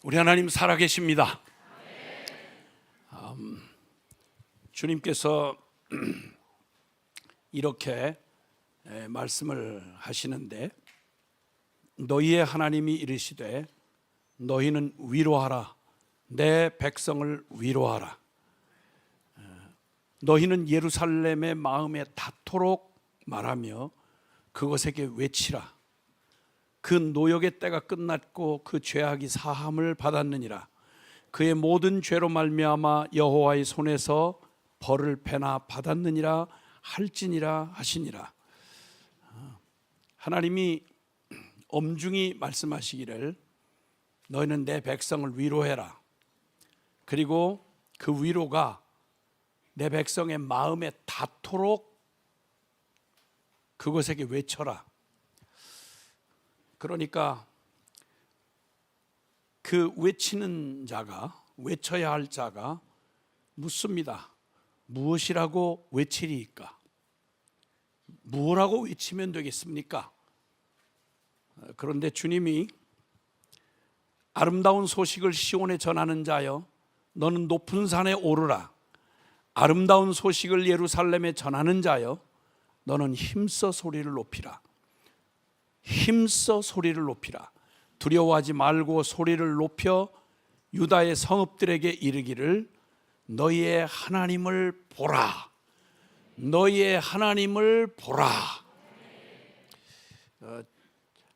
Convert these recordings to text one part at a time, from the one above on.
우리 하나님 살아계십니다. 주님께서 이렇게 말씀을 하시는데, 너희의 하나님이 이르시되 너희는 위로하라, 내 백성을 위로하라. 너희는 예루살렘의 마음에 닿도록 말하며 그것에게 외치라. 그 노역의 때가 끝났고 그 죄악이 사함을 받았느니라. 그의 모든 죄로 말미암아 여호와의 손에서 벌을 패나 받았느니라 할지니라 하시니라. 하나님이 엄중히 말씀하시기를 너희는 내 백성을 위로해라. 그리고 그 위로가 내 백성의 마음에 닿도록 그것에게 외쳐라. 그러니까 그 외치는 자가, 외쳐야 할 자가 묻습니다. 무엇이라고 외치리이까? 무엇라고 외치면 되겠습니까? 그런데 주님이 아름다운 소식을 시온에 전하는 자여, 너는 높은 산에 오르라. 아름다운 소식을 예루살렘에 전하는 자여, 너는 힘써 소리를 높이라. 힘써 소리를 높이라. 두려워하지 말고 소리를 높여 유다의 성읍들에게 이르기를 너희의 하나님을 보라. 너희의 하나님을 보라.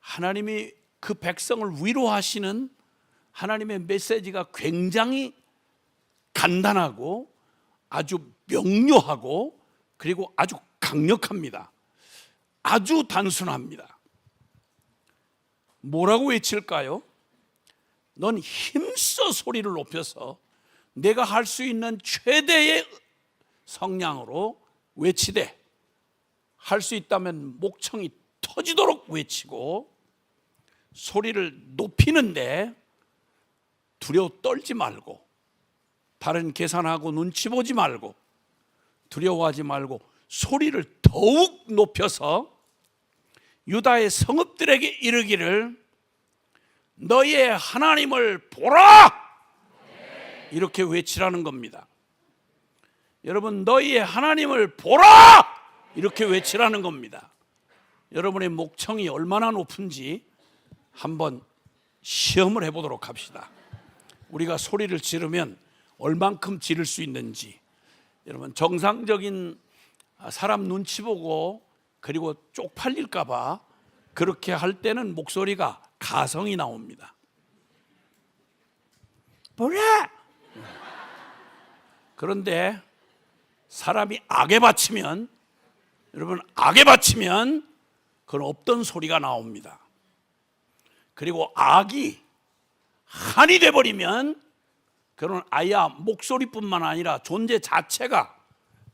하나님이 그 백성을 위로하시는 하나님의 메시지가 굉장히 간단하고 아주 명료하고 그리고 아주 강력합니다. 아주 단순합니다. 뭐라고 외칠까요? 넌 힘써 소리를 높여서 내가 할 수 있는 최대의 성량으로 외치되, 할 수 있다면 목청이 터지도록 외치고 소리를 높이는데 두려워 떨지 말고, 다른 계산하고 눈치 보지 말고, 두려워하지 말고 소리를 더욱 높여서 유다의 성읍들에게 이르기를 너희의 하나님을 보라! 이렇게 외치라는 겁니다. 여러분, 너희의 하나님을 보라! 이렇게 외치라는 겁니다. 여러분의 목청이 얼마나 높은지 한번 시험을 해보도록 합시다. 우리가 소리를 지르면 얼만큼 지를 수 있는지. 여러분, 정상적인 사람 눈치 보고 그리고 쪽팔릴까 봐 그렇게 할 때는 목소리가 가성이 나옵니다. 보라! 그런데 사람이 악에 바치면, 여러분, 악에 바치면 그건 없던 소리가 나옵니다. 그리고 악이 한이 돼버리면 그건 아예 목소리뿐만 아니라 존재 자체가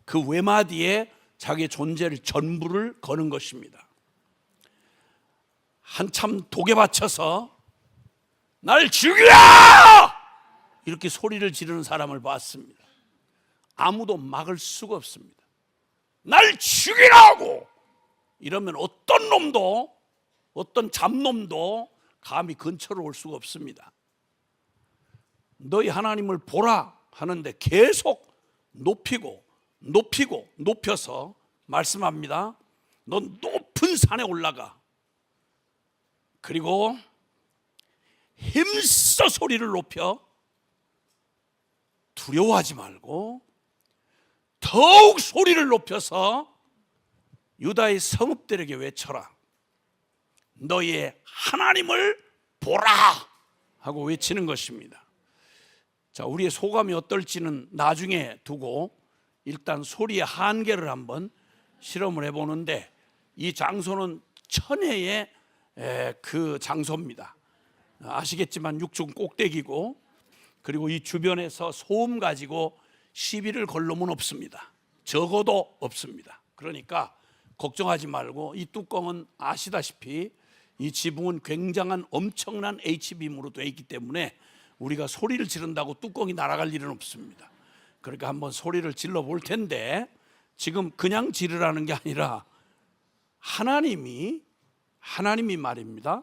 그 외마디에 자기의 존재를 전부를 거는 것입니다. 한참 독에 바쳐서 날 죽이라! 이렇게 소리를 지르는 사람을 봤습니다. 아무도 막을 수가 없습니다. 날 죽이라고! 이러면 어떤 놈도, 어떤 잡놈도 감히 근처로 올 수가 없습니다. 너희 하나님을 보라 하는데 계속 높이고 높여서 말씀합니다. 넌 높은 산에 올라가. 그리고 힘써 소리를 높여 두려워하지 말고 더욱 소리를 높여서 유다의 성읍들에게 외쳐라. 너희의 하나님을 보라! 하고 외치는 것입니다. 자, 우리의 소감이 어떨지는 나중에 두고 일단 소리의 한계를 한번 실험을 해보는데, 이 장소는 천혜의 그 장소입니다. 아시겠지만 육중 꼭대기고, 그리고 이 주변에서 소음 가지고 시비를 걸 놈은 없습니다. 적어도 없습니다. 그러니까 걱정하지 말고, 이 뚜껑은 아시다시피 이 지붕은 굉장한 엄청난 H빔으로 되어 있기 때문에 우리가 소리를 지른다고 뚜껑이 날아갈 일은 없습니다. 그러니까 한번 소리를 질러 볼 텐데, 지금 그냥 지르라는 게 아니라 하나님이 말입니다.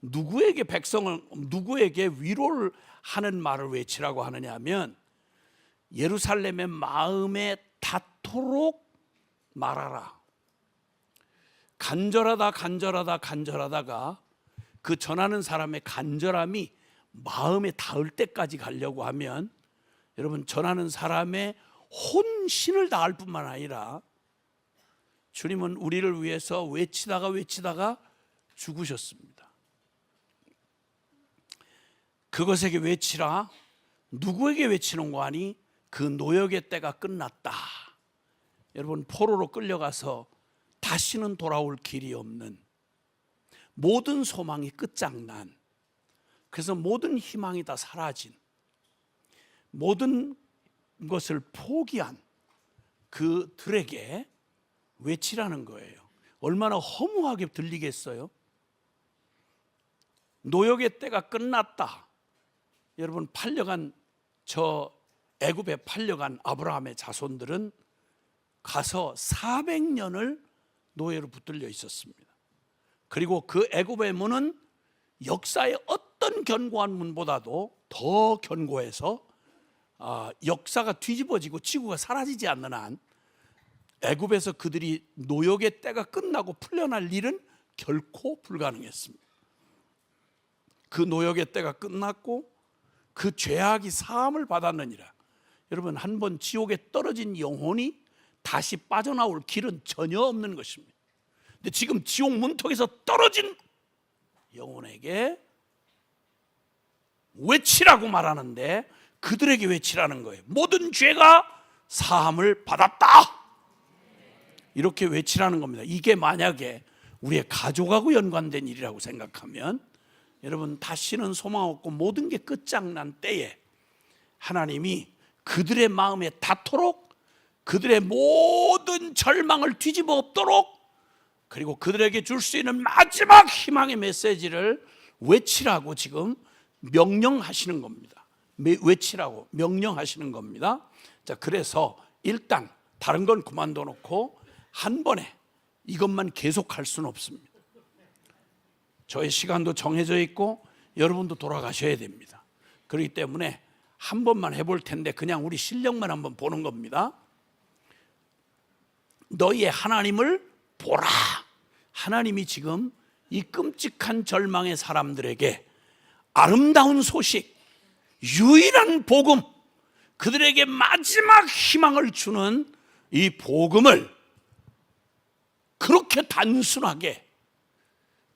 누구에게 위로를 하는 말을 외치라고 하느냐 하면, 예루살렘의 마음에 닿도록 말하라. 간절하다가 그 전하는 사람의 간절함이 마음에 닿을 때까지 가려고 하면, 여러분, 전하는 사람의 혼신을 다할 뿐만 아니라 주님은 우리를 위해서 외치다가 죽으셨습니다. 그것에게 외치라. 누구에게 외치는 거 아니? 그 노역의 때가 끝났다. 여러분, 포로로 끌려가서 다시는 돌아올 길이 없는, 모든 소망이 끝장난, 그래서 모든 희망이 다 사라진, 모든 것을 포기한 그들에게 외치라는 거예요. 얼마나 허무하게 들리겠어요? 노역의 때가 끝났다. 여러분, 애굽에 팔려간 아브라함의 자손들은 가서 400년을 노예로 붙들려 있었습니다. 그리고 그 애굽의 문은 역사의 어떤 견고한 문보다도 더 견고해서 역사가 뒤집어지고 지구가 사라지지 않는 한 애굽에서 그들이 노역의 때가 끝나고 풀려날 일은 결코 불가능했습니다. 그 노역의 때가 끝났고 그 죄악이 사함을 받았느니라. 여러분, 한번 지옥에 떨어진 영혼이 다시 빠져나올 길은 전혀 없는 것입니다. 근데 지금 지옥 문턱에서 떨어진 영혼에게 외치라고 말하는데, 그들에게 외치라는 거예요. 모든 죄가 사함을 받았다, 이렇게 외치라는 겁니다. 이게 만약에 우리의 가족하고 연관된 일이라고 생각하면, 여러분, 다시는 소망 없고 모든 게 끝장난 때에 하나님이 그들의 마음에 닿도록, 그들의 모든 절망을 뒤집어 엎도록, 그리고 그들에게 줄 수 있는 마지막 희망의 메시지를 외치라고 지금 명령하시는 겁니다. 외치라고 명령하시는 겁니다. 자, 그래서 일단 다른 건 그만둬 놓고 한 번에 이것만 계속할 수는 없습니다. 저의 시간도 정해져 있고 여러분도 돌아가셔야 됩니다. 그렇기 때문에 한 번만 해볼 텐데 그냥 우리 실력만 한번 보는 겁니다. 너희의 하나님을 보라. 하나님이 지금 이 끔찍한 절망의 사람들에게 아름다운 소식, 유일한 복음, 그들에게 마지막 희망을 주는 이 복음을 그렇게 단순하게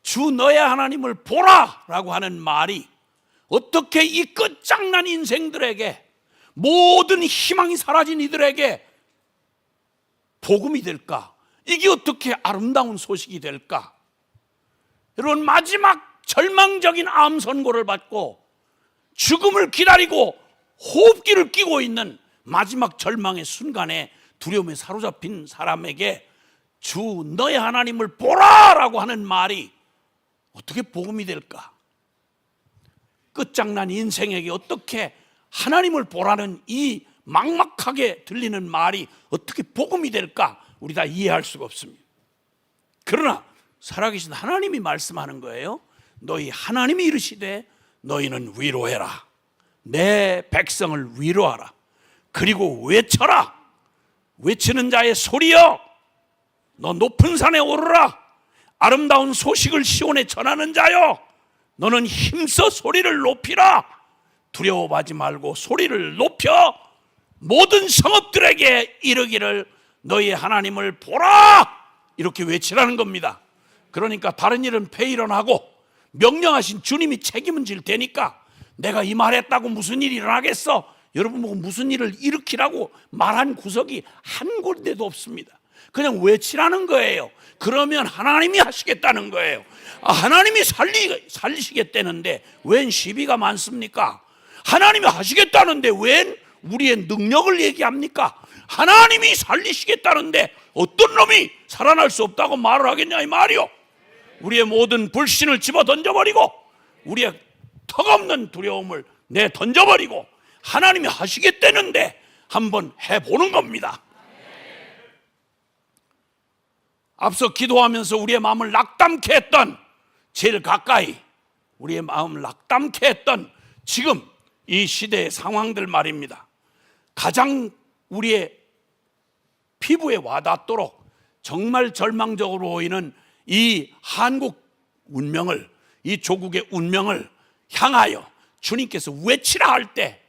주 너의 하나님을 보라 라고 하는 말이 어떻게 이 끝장난 인생들에게, 모든 희망이 사라진 이들에게 복음이 될까? 이게 어떻게 아름다운 소식이 될까? 여러분, 마지막 절망적인 암 선고를 받고 죽음을 기다리고 호흡기를 끼고 있는 마지막 절망의 순간에 두려움에 사로잡힌 사람에게 주 너의 하나님을 보라 라고 하는 말이 어떻게 복음이 될까? 끝장난 인생에게 어떻게 하나님을 보라는 이 막막하게 들리는 말이 어떻게 복음이 될까? 우리 다 이해할 수가 없습니다. 그러나 살아계신 하나님이 말씀하는 거예요. 너희 하나님이 이르시되 너희는 위로해라. 내 백성을 위로하라. 그리고 외쳐라. 외치는 자의 소리여, 너 높은 산에 오르라. 아름다운 소식을 시온에 전하는 자여, 너는 힘써 소리를 높이라. 두려워하지 말고 소리를 높여 모든 성읍들에게 이르기를 너희의 하나님을 보라. 이렇게 외치라는 겁니다. 그러니까 다른 일은 폐일원하고 명령하신 주님이 책임은 질 테니까 내가 이 말했다고 무슨 일이 일어나겠어? 여러분 보고 무슨 일을 일으키라고 말한 구석이 한 군데도 없습니다. 그냥 외치라는 거예요. 그러면 하나님이 하시겠다는 거예요. 하나님이 살리시겠다는데 웬 시비가 많습니까? 하나님이 하시겠다는데 웬 우리의 능력을 얘기합니까? 하나님이 살리시겠다는데 어떤 놈이 살아날 수 없다고 말을 하겠냐 이 말이요. 우리의 모든 불신을 집어 던져버리고 우리의 턱없는 두려움을 내 던져버리고 하나님이 하시겠다는데 한번 해보는 겁니다. 앞서 기도하면서 우리의 마음을 낙담케 했던 제일 가까이 우리의 마음을 낙담케 했던 지금 이 시대의 상황들 말입니다. 가장 우리의 피부에 와닿도록 정말 절망적으로 보이는 이 한국 운명을, 이 조국의 운명을 향하여 주님께서 외치라 할 때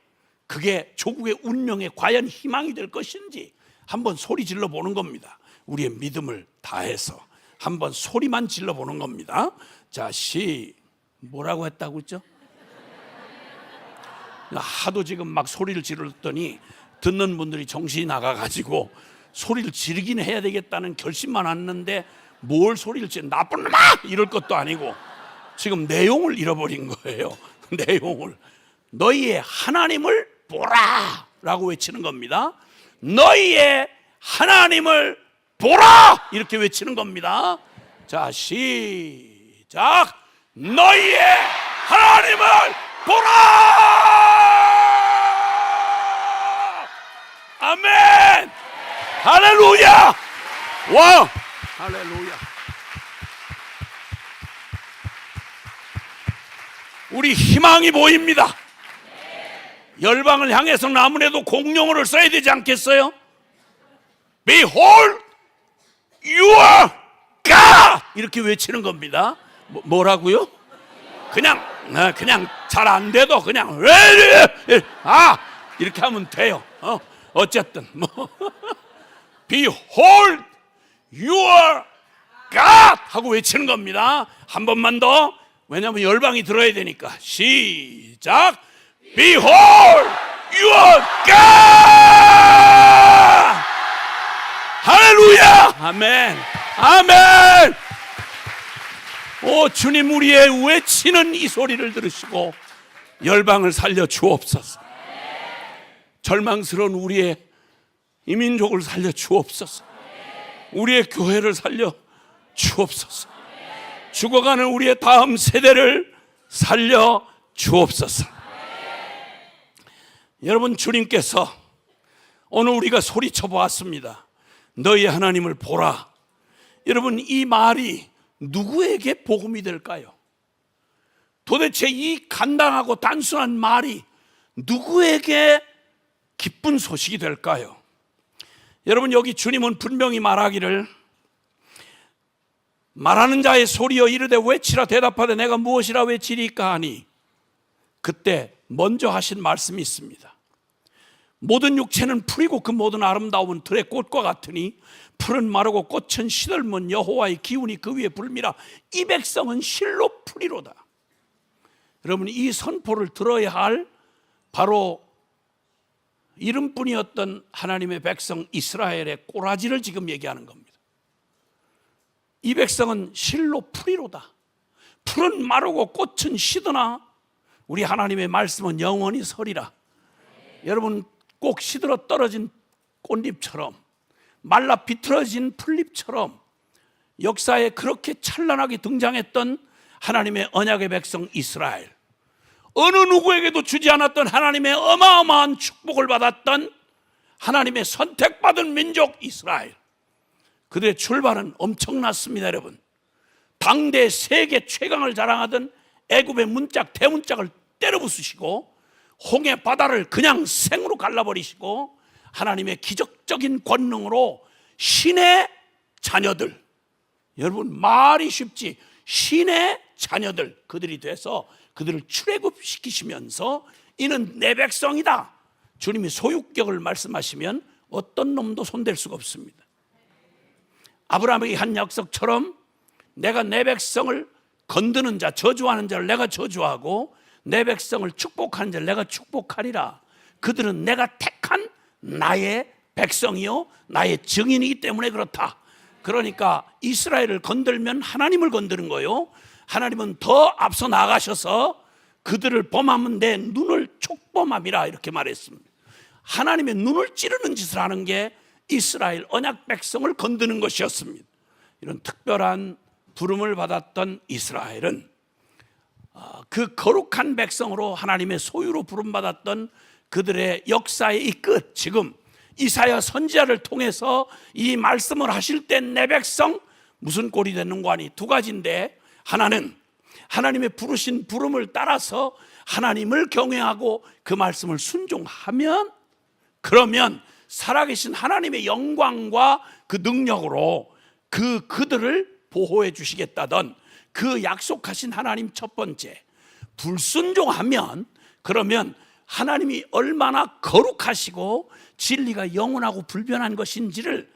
그게 조국의 운명에 과연 희망이 될 것인지 한번 소리 질러 보는 겁니다. 우리의 믿음을 다해서 한번 소리만 질러 보는 겁니다. 자, 뭐라고 했다고 했죠? 하도 지금 막 소리를 지르더니 듣는 분들이 정신이 나가가지고 소리를 지르긴 해야 되겠다는 결심만 했는데 뭘 소리를 지르, 나쁜 놈아! 이럴 것도 아니고 지금 내용을 잃어버린 거예요. 내용을. 너희의 하나님을 보라! 라고 외치는 겁니다. 너희의 하나님을 보라! 이렇게 외치는 겁니다. 자, 시작! 너희의 하나님을 보라! 아멘! 할렐루야! 와! 할렐루야! 우리 희망이 보입니다. 열방을 향해서는 아무래도 공용어를 써야 되지 않겠어요? Behold your God! 이렇게 외치는 겁니다. 뭐라고요? 그냥 잘 안 돼도 그냥 이렇게 하면 돼요. 어쨌든 Behold your God! 하고 외치는 겁니다. 한 번만 더. 왜냐하면 열방이 들어야 되니까. 시작. Behold your God! 할렐루야! 아멘. 아멘. 오, 주님, 우리의 외치는 이 소리를 들으시고 열방을 살려 주옵소서. 절망스러운 우리의 이민족을 살려 주옵소서. 우리의 교회를 살려 주옵소서. 죽어가는 우리의 다음 세대를 살려 주옵소서. 여러분, 주님께서 오늘 우리가 소리쳐 보았습니다. 너희 하나님을 보라. 여러분, 이 말이 누구에게 복음이 될까요? 도대체 이 간단하고 단순한 말이 누구에게 기쁜 소식이 될까요? 여러분, 여기 주님은 분명히 말하기를 말하는 자의 소리여 이르되 외치라 대답하되 내가 무엇이라 외치리까 하니, 그때 먼저 하신 말씀이 있습니다. 모든 육체는 풀이고 그 모든 아름다움은 들의 꽃과 같으니 풀은 마르고 꽃은 시들면 여호와의 기운이 그 위에 불미라. 이 백성은 실로 풀이로다. 여러분, 이 선포를 들어야 할 바로 이름뿐이었던 하나님의 백성 이스라엘의 꼬라지를 지금 얘기하는 겁니다. 이 백성은 실로 풀이로다. 풀은 마르고 꽃은 시드나 우리 하나님의 말씀은 영원히 서리라. 여러분, 꼭 시들어 떨어진 꽃잎처럼 말라 비틀어진 풀잎처럼 역사에 그렇게 찬란하게 등장했던 하나님의 언약의 백성 이스라엘, 어느 누구에게도 주지 않았던 하나님의 어마어마한 축복을 받았던 하나님의 선택받은 민족 이스라엘, 그들의 출발은 엄청났습니다. 여러분, 당대 세계 최강을 자랑하던 애굽의 문짝 대문짝을 때려 부수시고 홍해 바다를 그냥 생으로 갈라버리시고 하나님의 기적적인 권능으로 신의 자녀들, 여러분 말이 쉽지, 신의 자녀들 그들이 돼서 그들을 출애굽시키시면서 이는 내 백성이다. 주님이 소유격을 말씀하시면 어떤 놈도 손댈 수가 없습니다. 아브라함에게 한 약속처럼 내가 내 백성을 건드는 자, 저주하는 자를 내가 저주하고 내 백성을 축복하는 자를 내가 축복하리라. 그들은 내가 택한 나의 백성이요 나의 증인이기 때문에 그렇다. 그러니까 이스라엘을 건들면 하나님을 건드는 거요, 하나님은 더 앞서 나가셔서 그들을 범하면 내 눈을 촉범함이라 이렇게 말했습니다. 하나님의 눈을 찌르는 짓을 하는 게 이스라엘 언약 백성을 건드는 것이었습니다. 이런 특별한 부름을 받았던 이스라엘은 그 거룩한 백성으로 하나님의 소유로 부름받았던 그들의 역사의 이 끝, 지금 이사야 선지자를 통해서 이 말씀을 하실 때 내 백성 무슨 꼴이 되는 거 아니? 두 가지인데, 하나는 하나님의 부르신 부름을 따라서 하나님을 경외하고 그 말씀을 순종하면, 그러면 살아계신 하나님의 영광과 그 능력으로 그들을 보호해 주시겠다던 그 약속하신 하나님, 첫 번째 불순종하면, 그러면 하나님이 얼마나 거룩하시고 진리가 영원하고 불변한 것인지를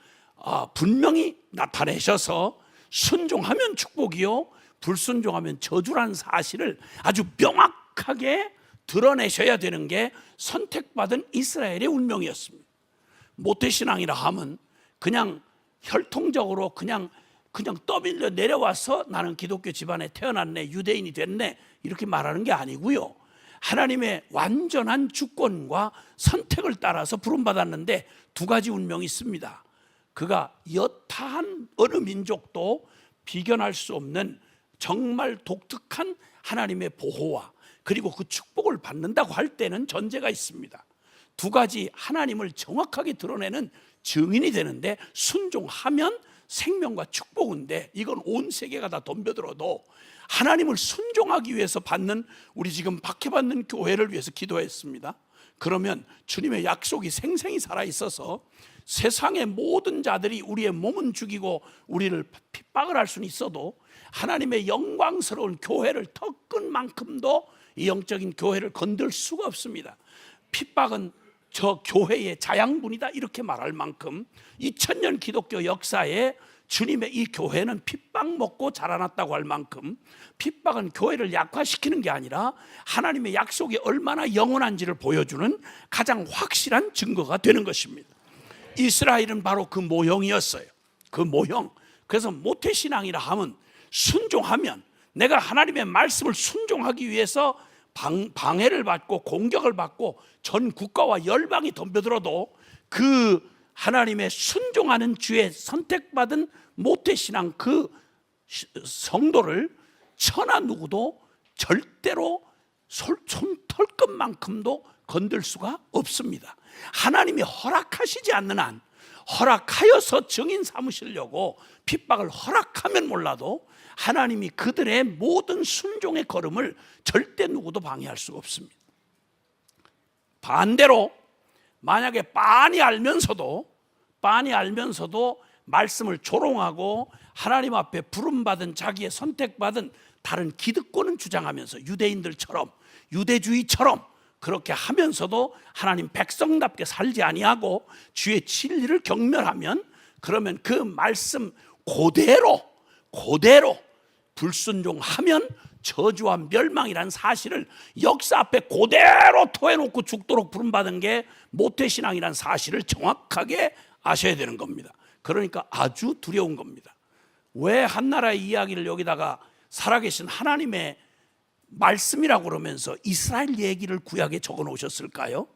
분명히 나타내셔서 순종하면 축복이요 불순종하면 저주라는 사실을 아주 명확하게 드러내셔야 되는 게 선택받은 이스라엘의 운명이었습니다. 모태신앙이라 하면 그냥 혈통적으로 그냥 떠밀려 내려와서 나는 기독교 집안에 태어났네, 유대인이 됐네, 이렇게 말하는 게 아니고요, 하나님의 완전한 주권과 선택을 따라서 부름받았는데 두 가지 운명이 있습니다. 그가 여타한 어느 민족도 비견할 수 없는 정말 독특한 하나님의 보호와 그리고 그 축복을 받는다고 할 때는 전제가 있습니다. 두 가지 하나님을 정확하게 드러내는 증인이 되는데, 순종하면 생명과 축복인데, 이건 온 세계가 다 덤벼들어도 하나님을 순종하기 위해서 받는, 우리 지금 박해받는 교회를 위해서 기도했습니다. 그러면 주님의 약속이 생생히 살아있어서 세상의 모든 자들이 우리의 몸은 죽이고 우리를 핍박을 할 수는 있어도 하나님의 영광스러운 교회를 더 끈 만큼도 이 영적인 교회를 건들 수가 없습니다. 핍박은 저 교회의 자양분이다, 이렇게 말할 만큼 2000년 기독교 역사에 주님의 이 교회는 핍박 먹고 자라났다고 할 만큼, 핍박은 교회를 약화시키는 게 아니라 하나님의 약속이 얼마나 영원한지를 보여주는 가장 확실한 증거가 되는 것입니다. 이스라엘은 바로 그 모형이었어요. 그 모형. 그래서 모태신앙이라 하면 순종하면, 내가 하나님의 말씀을 순종하기 위해서 방해를 받고 공격을 받고 전 국가와 열방이 덤벼들어도 그 하나님의 순종하는 주의 선택받은 모태신앙, 그 성도를 천하 누구도 절대로 손털끝만큼도 건들 수가 없습니다. 하나님이 허락하시지 않는 한, 허락하여서 증인 삼으시려고 핍박을 허락하면 몰라도 하나님이 그들의 모든 순종의 걸음을 절대 누구도 방해할 수가 없습니다. 반대로 만약에 빤히 알면서도 말씀을 조롱하고 하나님 앞에 부름받은, 자기의 선택받은 다른 기득권은 주장하면서 유대인들처럼, 유대주의처럼 그렇게 하면서도 하나님 백성답게 살지 아니하고 주의 진리를 경멸하면, 그러면 그 말씀 그대로 불순종하면 저주와 멸망이라는 사실을 역사 앞에 그대로 토해놓고 죽도록 부름받은 게 모태신앙이라는 사실을 정확하게 아셔야 되는 겁니다. 그러니까 아주 두려운 겁니다. 왜 한나라의 이야기를 여기다가 살아계신 하나님의 말씀이라고 그러면서 이스라엘 얘기를 구약에 적어 놓으셨을까요?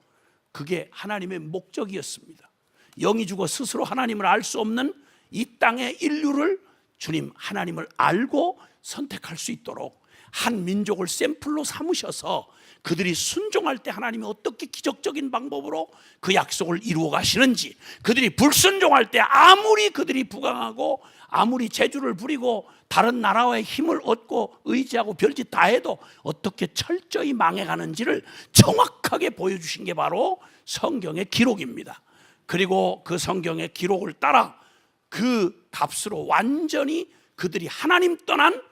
그게 하나님의 목적이었습니다. 영이 죽어 스스로 하나님을 알 수 없는 이 땅의 인류를 주님 하나님을 알고 선택할 수 있도록 한 민족을 샘플로 삼으셔서 그들이 순종할 때 하나님이 어떻게 기적적인 방법으로 그 약속을 이루어 가시는지, 그들이 불순종할 때 아무리 그들이 부강하고 아무리 재주를 부리고 다른 나라와의 힘을 얻고 의지하고 별짓 다 해도 어떻게 철저히 망해가는지를 정확하게 보여주신 게 바로 성경의 기록입니다. 그리고 그 성경의 기록을 따라 그 값으로 완전히 그들이 하나님 떠난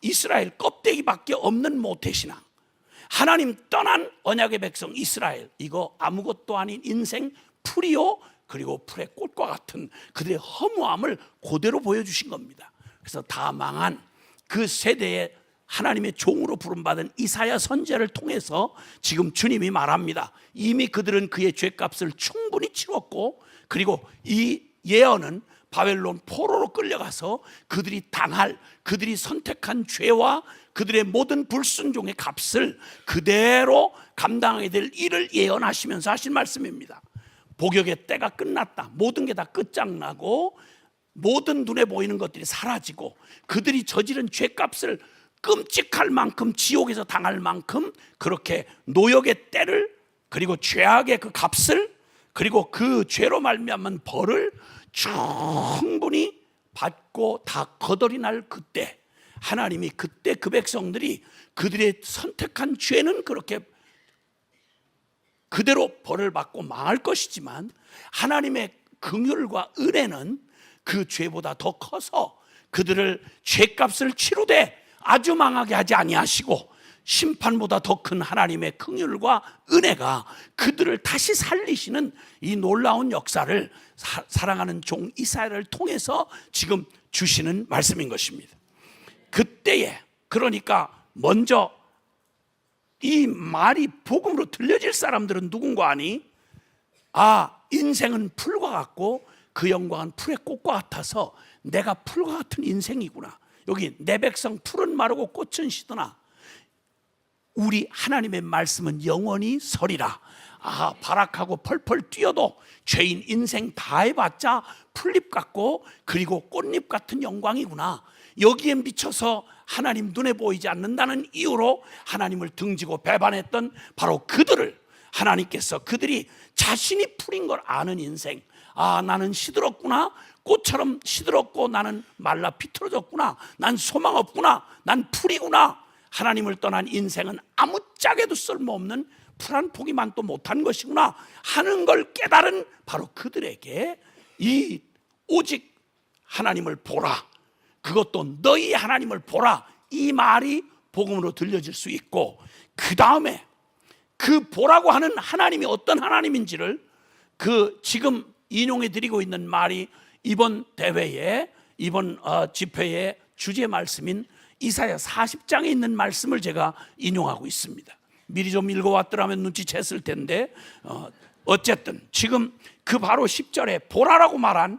이스라엘 껍데기밖에 없는 모태신앙, 하나님 떠난 언약의 백성 이스라엘, 이거 아무것도 아닌 인생 풀이요, 그리고 풀의 꽃과 같은 그들의 허무함을 그대로 보여주신 겁니다. 그래서 다 망한 그 세대에 하나님의 종으로 부름받은 이사야 선지자를 통해서 지금 주님이 말합니다. 이미 그들은 그의 죄값을 충분히 치렀고, 그리고 이 예언은 바벨론 포로로 끌려가서 그들이 당할, 그들이 선택한 죄와 그들의 모든 불순종의 값을 그대로 감당하게 될 일을 예언하시면서 하신 말씀입니다. 복역의 때가 끝났다. 모든 게 다 끝장나고 모든 눈에 보이는 것들이 사라지고 그들이 저지른 죄값을 끔찍할 만큼, 지옥에서 당할 만큼 그렇게 노역의 때를, 그리고 죄악의 그 값을, 그리고 그 죄로 말미암은 벌을 충분히 받고 다 거덜이 날 그때 하나님이 그때 그 백성들이 그들의 선택한 죄는 그렇게 그대로 벌을 받고 망할 것이지만 하나님의 긍휼과 은혜는 그 죄보다 더 커서 그들을 죄값을 치르되 아주 망하게 하지 아니하시고 심판보다 더 큰 하나님의 긍휼과 은혜가 그들을 다시 살리시는 이 놀라운 역사를 사랑하는 종 이사야를 통해서 지금 주시는 말씀인 것입니다. 그때에, 그러니까 먼저 이 말이 복음으로 들려질 사람들은 누군가 하니, 인생은 풀과 같고 그 영광은 풀의 꽃과 같아서 내가 풀과 같은 인생이구나. 여기 내 백성 풀은 마르고 꽃은 시드나 우리 하나님의 말씀은 영원히 서리라. 발악하고 펄펄 뛰어도 죄인 인생 다 해봤자 풀잎 같고 그리고 꽃잎 같은 영광이구나. 여기에 미쳐서 하나님 눈에 보이지 않는다는 이유로 하나님을 등지고 배반했던 바로 그들을 하나님께서, 그들이 자신이 풀인 걸 아는 인생, 나는 시들었구나, 꽃처럼 시들었고 나는 말라 비틀어졌구나, 난 소망 없구나, 난 풀이구나. 하나님을 떠난 인생은 아무짝에도 쓸모없는 풀 한 포기만도 못한 것이구나 하는 걸 깨달은 바로 그들에게 이 오직 하나님을 보라, 그것도 너희 하나님을 보라, 이 말이 복음으로 들려질 수 있고, 그 다음에 그 보라고 하는 하나님이 어떤 하나님인지를 지금 인용해 드리고 있는 말이 이번 대회에, 이번 집회의 주제 말씀인 이사야 40장에 있는 말씀을 제가 인용하고 있습니다. 미리 좀 읽어왔더라면 눈치챘을 텐데 어쨌든 지금 그 바로 10절에 보라라고 말한,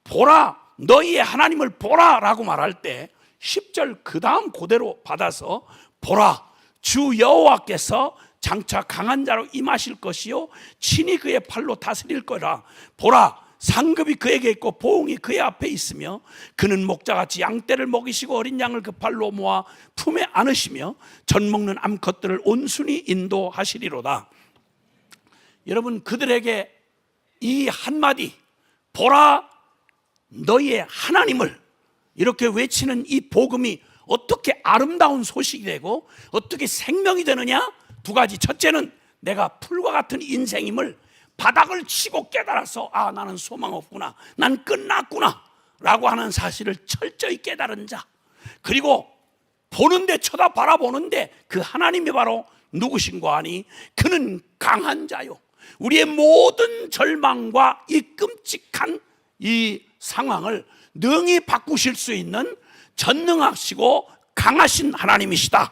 보라 너희의 하나님을 보라라고 말할 때 10절 그 다음 그대로 받아서 보라 주 여호와께서 장차 강한 자로 임하실 것이요 친히 그의 팔로 다스릴 거라. 보라 상급이 그에게 있고 보응이 그의 앞에 있으며 그는 목자같이 양떼를 먹이시고 어린 양을 그 팔로 모아 품에 안으시며 젖 먹는 암컷들을 온순히 인도하시리로다. 여러분, 그들에게 이 한마디 보라 너희의 하나님을 이렇게 외치는 이 복음이 어떻게 아름다운 소식이 되고 어떻게 생명이 되느냐? 두 가지. 첫째는 내가 풀과 같은 인생임을 바닥을 치고 깨달아서 나는 소망 없구나, 난 끝났구나 라고 하는 사실을 철저히 깨달은 자. 그리고 보는데, 쳐다 바라보는데 그 하나님이 바로 누구신가 하니 그는 강한 자요, 우리의 모든 절망과 이 끔찍한 이 상황을 능히 바꾸실 수 있는 전능하시고 강하신 하나님이시다.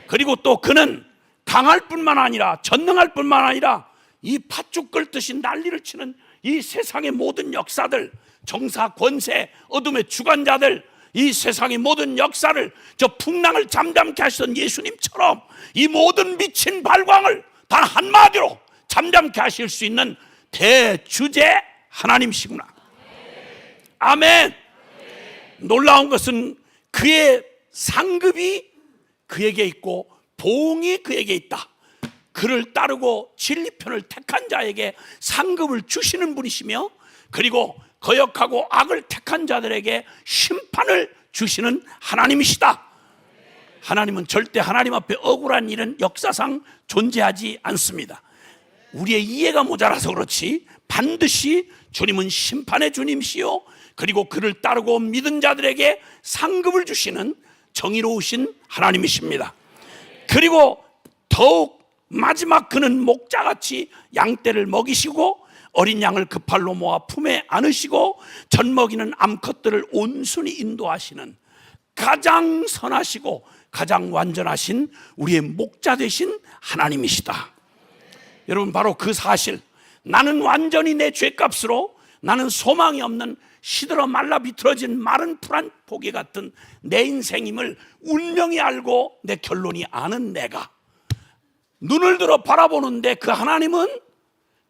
그리고 또 그는 강할 뿐만 아니라, 전능할 뿐만 아니라 이 팥죽 끓듯이 난리를 치는 이 세상의 모든 역사들, 정사, 권세, 어둠의 주관자들, 이 세상의 모든 역사를, 저 풍랑을 잠잠케 하시던 예수님처럼 이 모든 미친 발광을 단 한마디로 잠잠케 하실 수 있는 대주제 하나님이시구나. 아멘. 놀라운 것은 그의 상급이 그에게 있고 보응이 그에게 있다. 그를 따르고 진리편을 택한 자에게 상급을 주시는 분이시며, 그리고 거역하고 악을 택한 자들에게 심판을 주시는 하나님이시다. 하나님은 절대 하나님 앞에 억울한 일은 역사상 존재하지 않습니다. 우리의 이해가 모자라서 그렇지 반드시 주님은 심판의 주님이시요, 그리고 그를 따르고 믿은 자들에게 상급을 주시는 정의로우신 하나님이십니다. 그리고 더욱 마지막 그는 목자같이 양떼를 먹이시고 어린 양을 그 팔로 모아 품에 안으시고 젖 먹이는 암컷들을 온순히 인도하시는 가장 선하시고 가장 완전하신 우리의 목자 되신 하나님이시다. 여러분, 바로 그 사실, 나는 완전히 내 죄값으로, 나는 소망이 없는 시들어 말라 비틀어진 마른 풀 한 포기 같은 내 인생임을 운명히 알고 내 결론이 아는 내가 눈을 들어 바라보는데 그 하나님은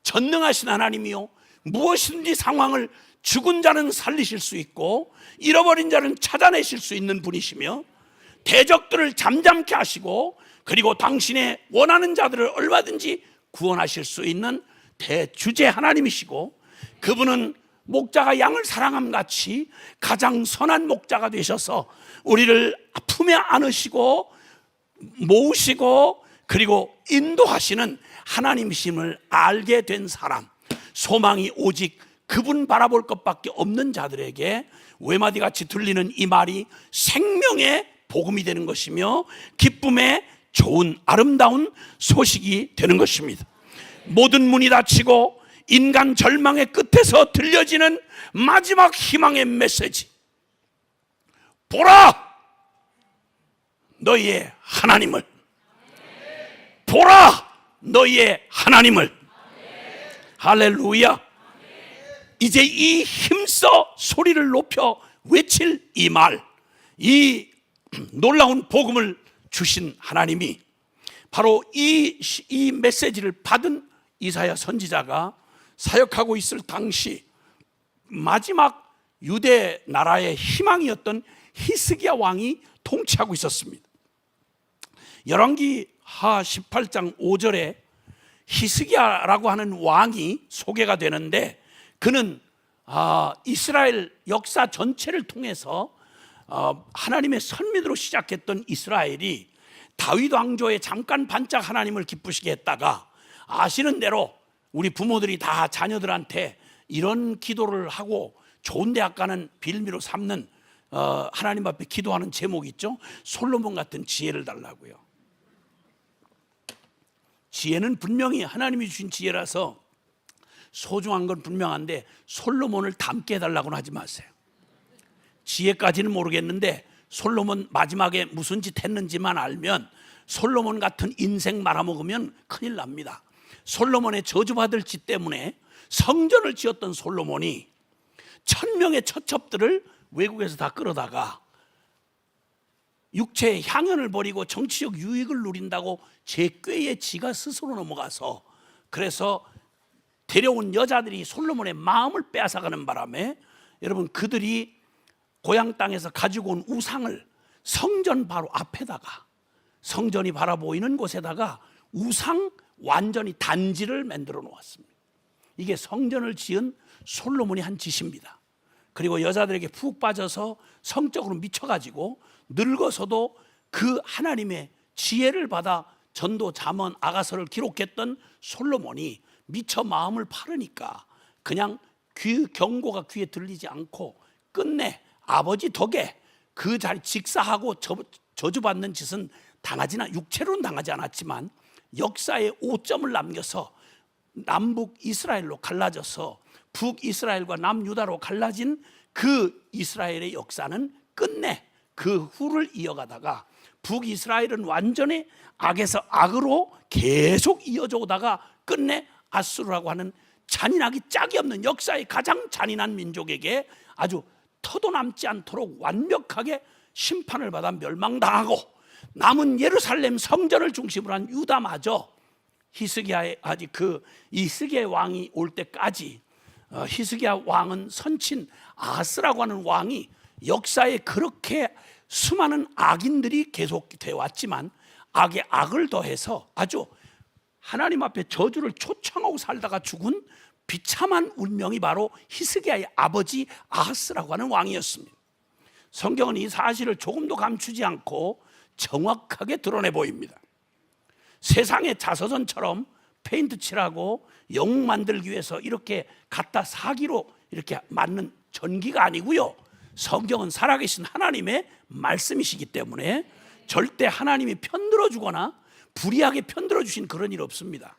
전능하신 하나님이요, 무엇이든지 상황을 죽은 자는 살리실 수 있고 잃어버린 자는 찾아내실 수 있는 분이시며 대적들을 잠잠케 하시고 그리고 당신의 원하는 자들을 얼마든지 구원하실 수 있는 대주제 하나님이시고, 그분은 목자가 양을 사랑함 같이 가장 선한 목자가 되셔서 우리를 품에 안으시고 모으시고 그리고 인도하시는 하나님이심을 알게 된 사람, 소망이 오직 그분 바라볼 것밖에 없는 자들에게 외마디같이 들리는 이 말이 생명의 복음이 되는 것이며 기쁨의 좋은 아름다운 소식이 되는 것입니다. 모든 문이 닫히고 인간 절망의 끝에서 들려지는 마지막 희망의 메시지, 보라 너희의 하나님을, 보라 너희의 하나님을. 할렐루야. 이제 이 힘써 소리를 높여 외칠 이 말, 이 놀라운 복음을 주신 하나님이 바로 이 메시지를 받은 이사야 선지자가 사역하고 있을 당시 마지막 유대 나라의 희망이었던 히스기야 왕이 통치하고 있었습니다. 열왕기하 18장 5절에 히스기야라고 하는 왕이 소개가 되는데, 그는 이스라엘 역사 전체를 통해서 하나님의 선민으로 시작했던 이스라엘이 다윗 왕조에 잠깐 반짝 하나님을 기쁘시게 했다가, 아시는 대로 우리 부모들이 다 자녀들한테 이런 기도를 하고 좋은 대학 가는 빌미로 삼는 하나님 앞에 기도하는 제목이 있죠. 솔로몬 같은 지혜를 달라고요. 지혜는 분명히 하나님이 주신 지혜라서 소중한 건 분명한데 솔로몬을 닮게 해달라고는 하지 마세요. 지혜까지는 모르겠는데 솔로몬 마지막에 무슨 짓 했는지만 알면, 솔로몬 같은 인생 말아먹으면 큰일 납니다. 솔로몬의 저주받을 짓 때문에 성전을 지었던 솔로몬이 1000명의 처첩들을 외국에서 다 끌어다가 육체의 향연을 버리고 정치적 유익을 누린다고 제 꾀에 지가 스스로 넘어가서, 그래서 데려온 여자들이 솔로몬의 마음을 빼앗아가는 바람에 여러분, 그들이 고향 땅에서 가지고 온 우상을 성전 바로 앞에다가, 성전이 바라보이는 곳에다가 우상 완전히 단지를 만들어 놓았습니다. 이게 성전을 지은 솔로몬이 한 짓입니다. 그리고 여자들에게 푹 빠져서 성적으로 미쳐가지고 늙어서도 그 하나님의 지혜를 받아 전도, 잠언, 아가서를 기록했던 솔로몬이 미처 마음을 파르니까 그냥 경고가 귀에 들리지 않고 끝내 아버지 덕에 그 자리 직사하고 저주받는 짓은 육체로는 당하지 않았지만 역사에 오점을 남겨서 남북 이스라엘로 갈라져서 북이스라엘과 남유다로 갈라진 그 이스라엘의 역사는 끝내 그 후를 이어가다가 북이스라엘은 완전히 악에서 악으로 계속 이어져 오다가 끝내 아수르라고 하는 잔인하기 짝이 없는 역사의 가장 잔인한 민족에게 아주 터도 남지 않도록 완벽하게 심판을 받아 멸망당하고, 남은 예루살렘 성전을 중심으로 한 유다마저 히스기야의 히스기야 왕이 올 때까지, 히스기야 왕은 선친 아하스라고 하는 왕이 역사에 그렇게 수많은 악인들이 계속되어 왔지만 악에 악을 더해서 아주 하나님 앞에 저주를 초청하고 살다가 죽은 비참한 운명이 바로 히스기야의 아버지 아하스라고 하는 왕이었습니다. 성경은 이 사실을 조금도 감추지 않고 정확하게 드러내 보입니다. 세상의 자서전처럼 페인트 칠하고 영웅 만들기 위해서 이렇게 갖다 사기로 이렇게 맞는 전기가 아니고요, 성경은 살아계신 하나님의 말씀이시기 때문에 절대 하나님이 편들어 주거나 불의하게 편들어 주신 그런 일 없습니다.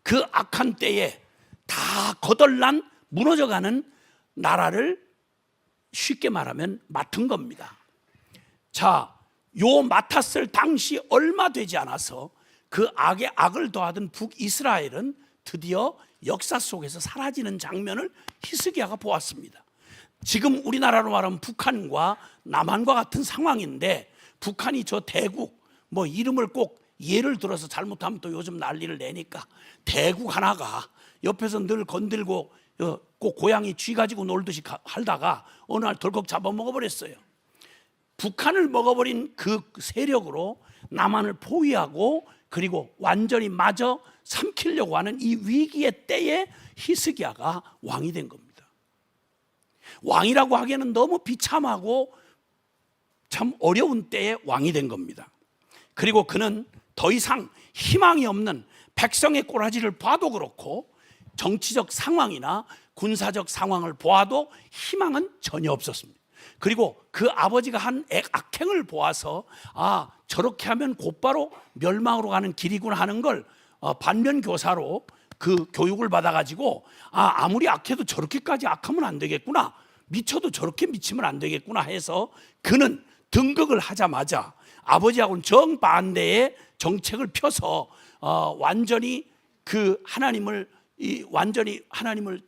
그 악한 때에 다 거덜난 무너져가는 나라를 쉽게 말하면 맡은 겁니다. 자, 요 맡았을 당시 얼마 되지 않아서 그 악에 악을 더하던 북이스라엘은 드디어 역사 속에서 사라지는 장면을 히스기야가 보았습니다. 지금 우리나라로 말하면 북한과 남한과 같은 상황인데, 북한이 저 대국, 이름을 꼭 예를 들어서 잘못하면 또 요즘 난리를 내니까 대국 하나가 옆에서 늘 건들고 꼭 고양이 쥐 가지고 놀듯이 하다가 어느 날 덜컥 잡아먹어버렸어요. 북한을 먹어버린 그 세력으로 남한을 포위하고 그리고 완전히 마저 삼키려고 하는 이 위기의 때에 히스기야가 왕이 된 겁니다. 왕이라고 하기에는 너무 비참하고 참 어려운 때에 왕이 된 겁니다. 그리고 그는 더 이상 희망이 없는 백성의 꼬라지를 봐도 그렇고 정치적 상황이나 군사적 상황을 보아도 희망은 전혀 없었습니다. 그리고 그 아버지가 한 악행을 보아서 저렇게 하면 곧바로 멸망으로 가는 길이구나 하는 걸 반면교사로 그 교육을 받아가지고 아무리 악해도 저렇게까지 악하면 안 되겠구나, 미쳐도 저렇게 미치면 안 되겠구나 해서 그는 등극을 하자마자 아버지하고는 정반대의 정책을 펴서 완전히 하나님을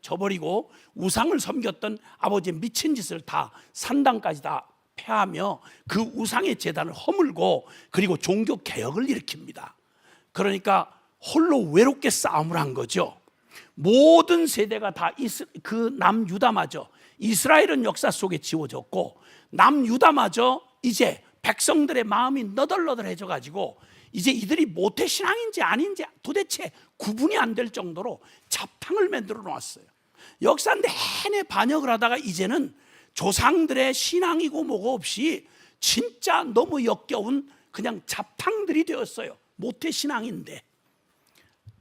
저버리고 우상을 섬겼던 아버지의 미친 짓을 다 산당까지 다 폐하며 그 우상의 제단을 허물고 그리고 종교 개혁을 일으킵니다. 그러니까 홀로 외롭게 싸움을 한 거죠. 모든 세대가 다 그 남유다마저, 이스라엘은 역사 속에 지워졌고 남유다마저 이제 백성들의 마음이 너덜너덜해져 가지고 이제 이들이 모태신앙인지 아닌지 도대체 구분이 안 될 정도로 잡탕을 만들어 놓았어요. 역사 내내 반역을 하다가 이제는 조상들의 신앙이고 뭐고 없이 진짜 너무 역겨운 그냥 잡탕들이 되었어요. 모태신앙인데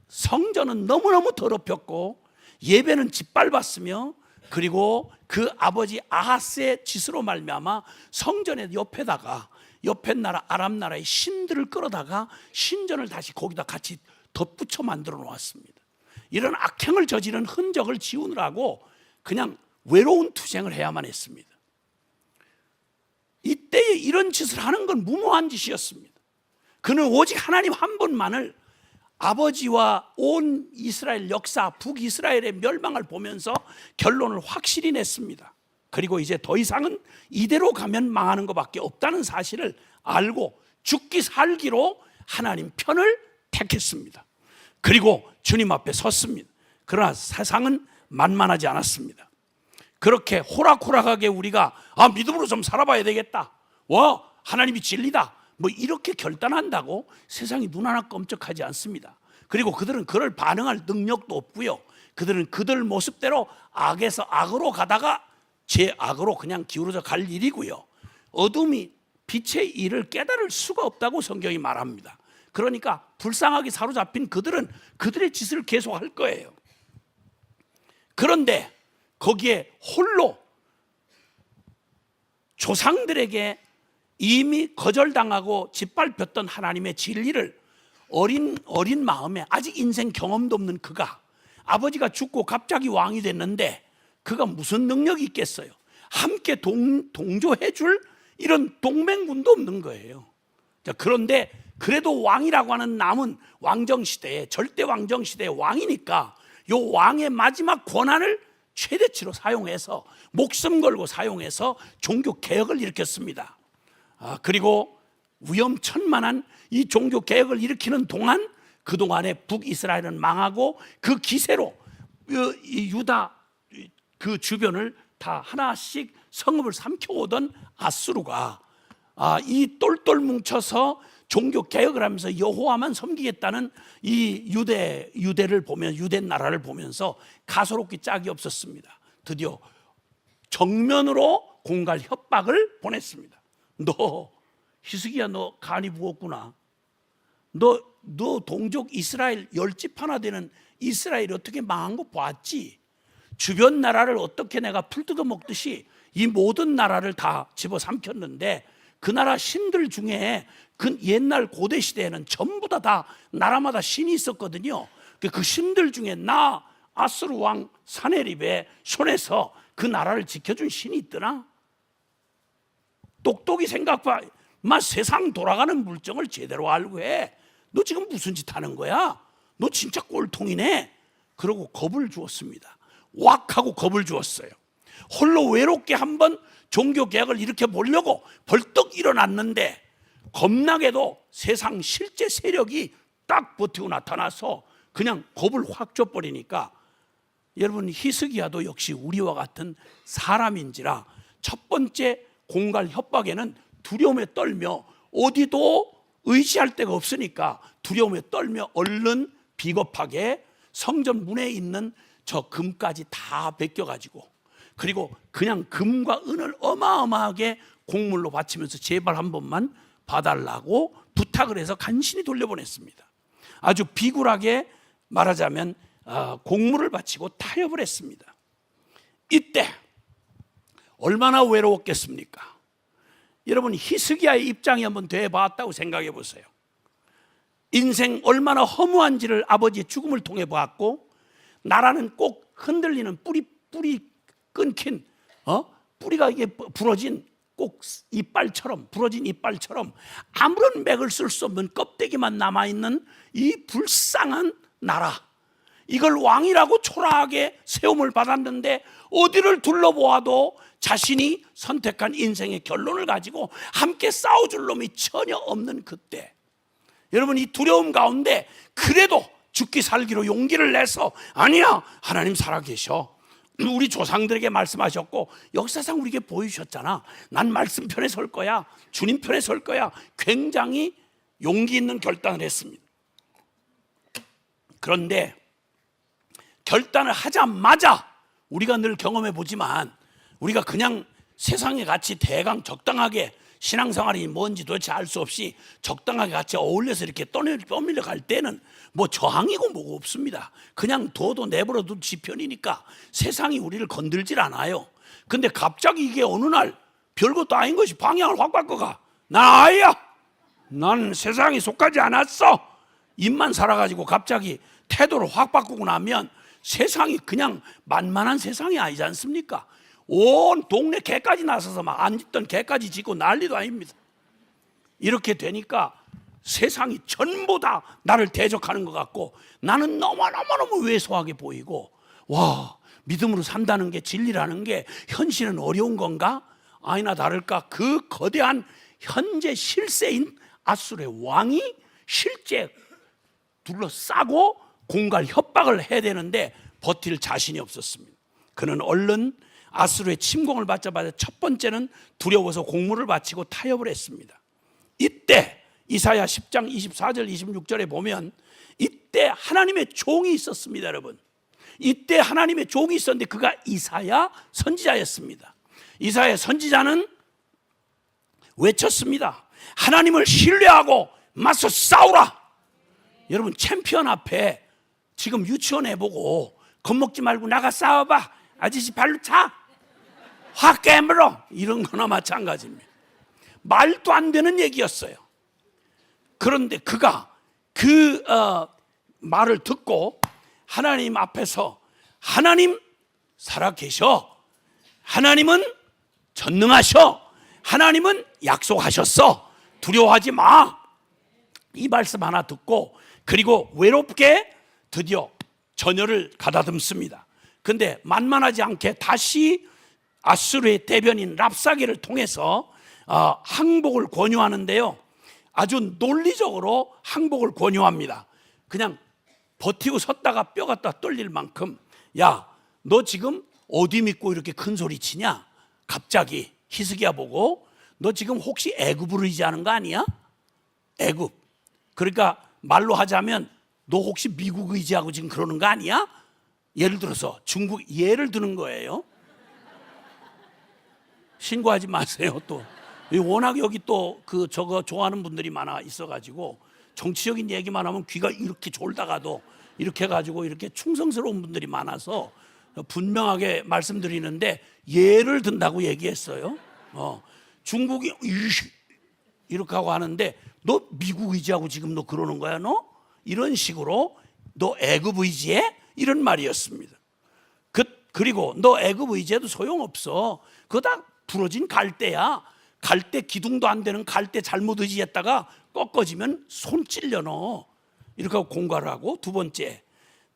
성전은 너무너무 더럽혔고 예배는 짓밟았으며 그리고 그 아버지 아하스의 짓으로 말미암아 성전의 옆에다가 옆에 나라 아람 나라의 신들을 끌어다가 신전을 다시 거기다 같이 덧붙여 만들어 놓았습니다. 이런 악행을 저지른 흔적을 지우느라고 그냥 외로운 투쟁을 해야만 했습니다. 이때에 이런 짓을 하는 건 무모한 짓이었습니다. 그는 오직 하나님 한 분만을, 아버지와 온 이스라엘 역사, 북이스라엘의 멸망을 보면서 결론을 확실히 냈습니다. 그리고 이제 더 이상은 이대로 가면 망하는 것밖에 없다는 사실을 알고 죽기 살기로 하나님 편을 택했습니다. 그리고 주님 앞에 섰습니다. 그러나 세상은 만만하지 않았습니다. 그렇게 호락호락하게 우리가 믿음으로 좀 살아봐야 되겠다, 하나님이 진리다, 이렇게 결단한다고 세상이 눈 하나 껌쩍하지 않습니다. 그리고 그들은 그를 반응할 능력도 없고요, 그들은 그들 모습대로 악에서 악으로 가다가 제 악으로 그냥 기울어져 갈 일이고요, 어둠이 빛의 일을 깨달을 수가 없다고 성경이 말합니다. 그러니까 불쌍하게 사로잡힌 그들은 그들의 짓을 계속할 거예요. 그런데 거기에 홀로 조상들에게 이미 거절당하고 짓밟혔던 하나님의 진리를 어린 마음에 아직 인생 경험도 없는 그가, 아버지가 죽고 갑자기 왕이 됐는데 그가 무슨 능력이 있겠어요? 함께 동조해 줄 이런 동맹군도 없는 거예요. 그런데 그래도 왕이라고 하는 남은 왕정시대에, 절대 왕정시대의 왕이니까 요 왕의 마지막 권한을 최대치로 사용해서, 목숨 걸고 사용해서 종교 개혁을 일으켰습니다. 그리고 위험천만한 이 종교 개혁을 일으키는 동안 그동안에 북이스라엘은 망하고 그 기세로 이 유다 그 주변을 다 하나씩 성읍을 삼켜오던 아수르가 이 똘똘 뭉쳐서 종교 개혁을 하면서 여호와만 섬기겠다는 이 유대를 보면, 유대 나라를 보면서 가소롭기 짝이 없었습니다. 드디어 정면으로 공갈 협박을 보냈습니다. 너 히스기야, 너 간이 부었구나. 너 동족 이스라엘 10집 하나 되는 이스라엘이 어떻게 망한 거 봤지? 주변 나라를 어떻게 내가 풀 뜯어 먹듯이 이 모든 나라를 다 집어삼켰는데 그 나라 신들 중에 그 옛날 고대 시대에는 전부 다 나라마다 신이 있었거든요. 그 신들 중에 나 아수르 왕 사네립의 손에서 그 나라를 지켜준 신이 있더나? 똑똑히 생각봐. 세상 돌아가는 물정을 제대로 알고 해. 너 지금 무슨 짓 하는 거야? 너 진짜 꼴통이네. 그러고 겁을 주었습니다. 왁 하고 겁을 주었어요. 홀로 외롭게 한번 종교 개혁을 일으켜 보려고 벌떡 일어났는데 겁나게도 세상 실제 세력이 딱 버티고 나타나서 그냥 겁을 확 줘버리니까, 여러분, 히스기야도 역시 우리와 같은 사람인지라 첫 번째 공갈 협박에는 두려움에 떨며 어디도 의지할 데가 없으니까 두려움에 떨며 얼른 비겁하게 성전 문에 있는 저 금까지 다 벗겨가지고, 그리고 그냥 금과 은을 어마어마하게 곡물로 바치면서 제발 한 번만 봐달라고 부탁을 해서 간신히 돌려보냈습니다. 아주 비굴하게 말하자면 곡물을 바치고 타협을 했습니다. 이때 얼마나 외로웠겠습니까? 여러분, 히스기야의 입장이 한번 돼봤다고 생각해 보세요. 인생 얼마나 허무한지를 아버지의 죽음을 통해 봤고, 나라는 꼭 흔들리는 뿌리 끊긴 뿌리가 이게 부러진 꼭 이빨처럼, 부러진 이빨처럼 아무런 맥을 쓸 수 없는 껍데기만 남아있는 이 불쌍한 나라, 이걸 왕이라고 초라하게 세움을 받았는데 어디를 둘러보아도 자신이 선택한 인생의 결론을 가지고 함께 싸워줄 놈이 전혀 없는 그때, 여러분, 이 두려움 가운데 그래도 죽기 살기로 용기를 내서 아니야, 하나님 살아계셔, 우리 조상들에게 말씀하셨고 역사상 우리에게 보여주셨잖아, 난 말씀 편에 설 거야, 주님 편에 설 거야, 굉장히 용기 있는 결단을 했습니다. 그런데 결단을 하자마자 우리가 늘 경험해 보지만, 우리가 그냥 세상에 같이 대강 적당하게 신앙생활이 뭔지 도대체 알 수 없이 적당하게 같이 어울려서 이렇게 떠밀려 갈 때는 뭐 저항이고 뭐고 없습니다. 그냥 둬도 내버려도 지 편이니까 세상이 우리를 건들질 않아요. 근데 갑자기 이게 어느 날 별것도 아닌 것이 방향을 확 바꿔가. 난 아이야, 난 세상에 속하지 않았어, 입만 살아가지고 갑자기 태도를 확 바꾸고 나면 세상이 그냥 만만한 세상이 아니지 않습니까? 온 동네 개까지 나서서 막 안 짖던 개까지 짖고 난리도 아닙니다. 이렇게 되니까 세상이 전부 다 나를 대적하는 것 같고, 나는 너무너무 왜소하게 보이고, 와, 믿음으로 산다는 게, 진리라는 게 현실은 어려운 건가? 아니나 다를까 그 거대한 현재 실세인 아수르의 왕이 실제 둘러싸고 공갈 협박을 해야 되는데 버틸 자신이 없었습니다. 그는 얼른 아수르의 침공을 받자마자 첫 번째는 두려워서 곡물을 바치고 타협을 했습니다. 이때 이사야 10장 24절 26절에 보면 이때 하나님의 종이 있었습니다. 여러분, 이때 하나님의 종이 있었는데 그가 이사야 선지자였습니다. 이사야 선지자는 외쳤습니다. 하나님을 신뢰하고 맞서 싸우라. 여러분, 챔피언 앞에 지금 유치원 애 보고 겁먹지 말고 나가 싸워봐, 아저씨 발로 차, 확 깨물어, 이런 거나 마찬가지입니다. 말도 안 되는 얘기였어요. 그런데 그가 그 말을 듣고 하나님 앞에서, 하나님 살아계셔, 하나님은 전능하셔, 하나님은 약속하셨어, 두려워하지 마, 이 말씀 하나 듣고 그리고 외롭게 드디어 전열을 가다듬습니다. 근데 만만하지 않게 다시 아수르의 대변인 랍사게를 통해서 항복을 권유하는데요, 아주 논리적으로 항복을 권유합니다. 그냥 버티고 섰다가 뼈가 다 떨릴 만큼, 야, 너 지금 어디 믿고 이렇게 큰 소리 치냐? 갑자기 히스기야 보고, 너 지금 혹시 애굽을 의지하는 거 아니야? 애굽. 그러니까 말로 하자면 너 혹시 미국 의지하고 지금 그러는 거 아니야? 예를 들어서 중국 예를 드는 거예요. 신고하지 마세요. 또 워낙 여기 또 저거 좋아하는 분들이 많아 있어가지고 정치적인 얘기만 하면 귀가 이렇게 졸다가도 이렇게 해가지고 이렇게 충성스러운 분들이 많아서 분명하게 말씀드리는데, 예를 든다고 얘기했어요. 중국이 이렇게 하고 하는데 너 미국 의지하고 지금 너 그러는 거야 너? 이런 식으로 너 애굽 의지해? 이런 말이었습니다. 그리고 너 애굽 의지해도 소용없어. 그거 다 부러진 갈대야. 갈대 기둥도 안 되는 갈대 잘못 의지했다가 꺾어지면 손 찔려 너. 이렇게 하고 공갈을 하고, 두 번째,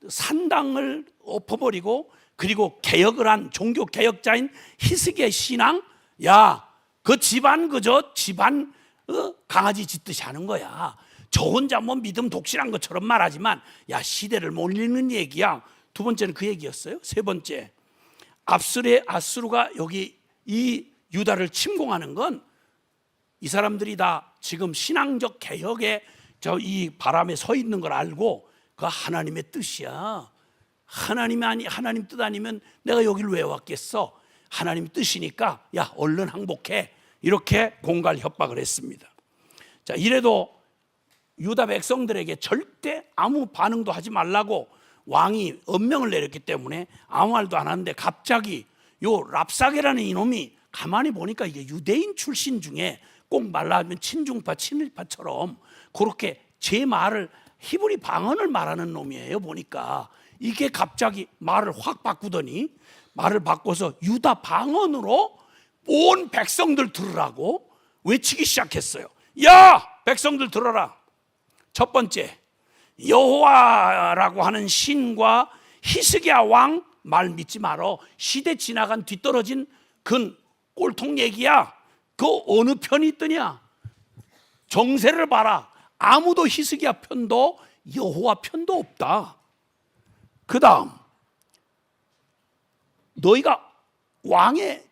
산당을 엎어버리고 그리고 개혁을 한 종교 개혁자인 히스기야의 신앙, 야, 그 집안 그저 집안 강아지 짖듯이 하는 거야. 저 혼자 뭐 믿음 독실한 것처럼 말하지만 야, 시대를 못 읽는 얘기야. 두 번째는 그 얘기였어요. 세 번째, 아수르가 여기 이 유다를 침공하는 건 이 사람들이 다 지금 신앙적 개혁에 이 바람에 서 있는 걸 알고 그 하나님의 뜻이야. 하나님 뜻 아니면 내가 여기를 왜 왔겠어? 하나님 뜻이니까 야 얼른 항복해. 이렇게 공갈 협박을 했습니다. 자, 이래도 유다 백성들에게 절대 아무 반응도 하지 말라고 왕이 엄명을 내렸기 때문에 아무 말도 안 하는데 갑자기 요 랍사게라는 이놈이 가만히 보니까 이게 유대인 출신 중에 꼭 말하면 친중파 친일파처럼 그렇게 제 말을 히브리 방언을 말하는 놈이에요. 보니까 이게 갑자기 말을 확 바꾸더니 말을 바꿔서 유다 방언으로 온 백성들 들으라고 외치기 시작했어요. 야 백성들 들어라. 첫 번째, 여호와라고 하는 신과 히스기야 왕 말 믿지 말어. 시대 지나간 뒤떨어진 그 꼴통 얘기야. 그 어느 편이 있더냐? 정세를 봐라. 아무도 히스기야 편도 여호와 편도 없다. 그 다음, 너희가 왕의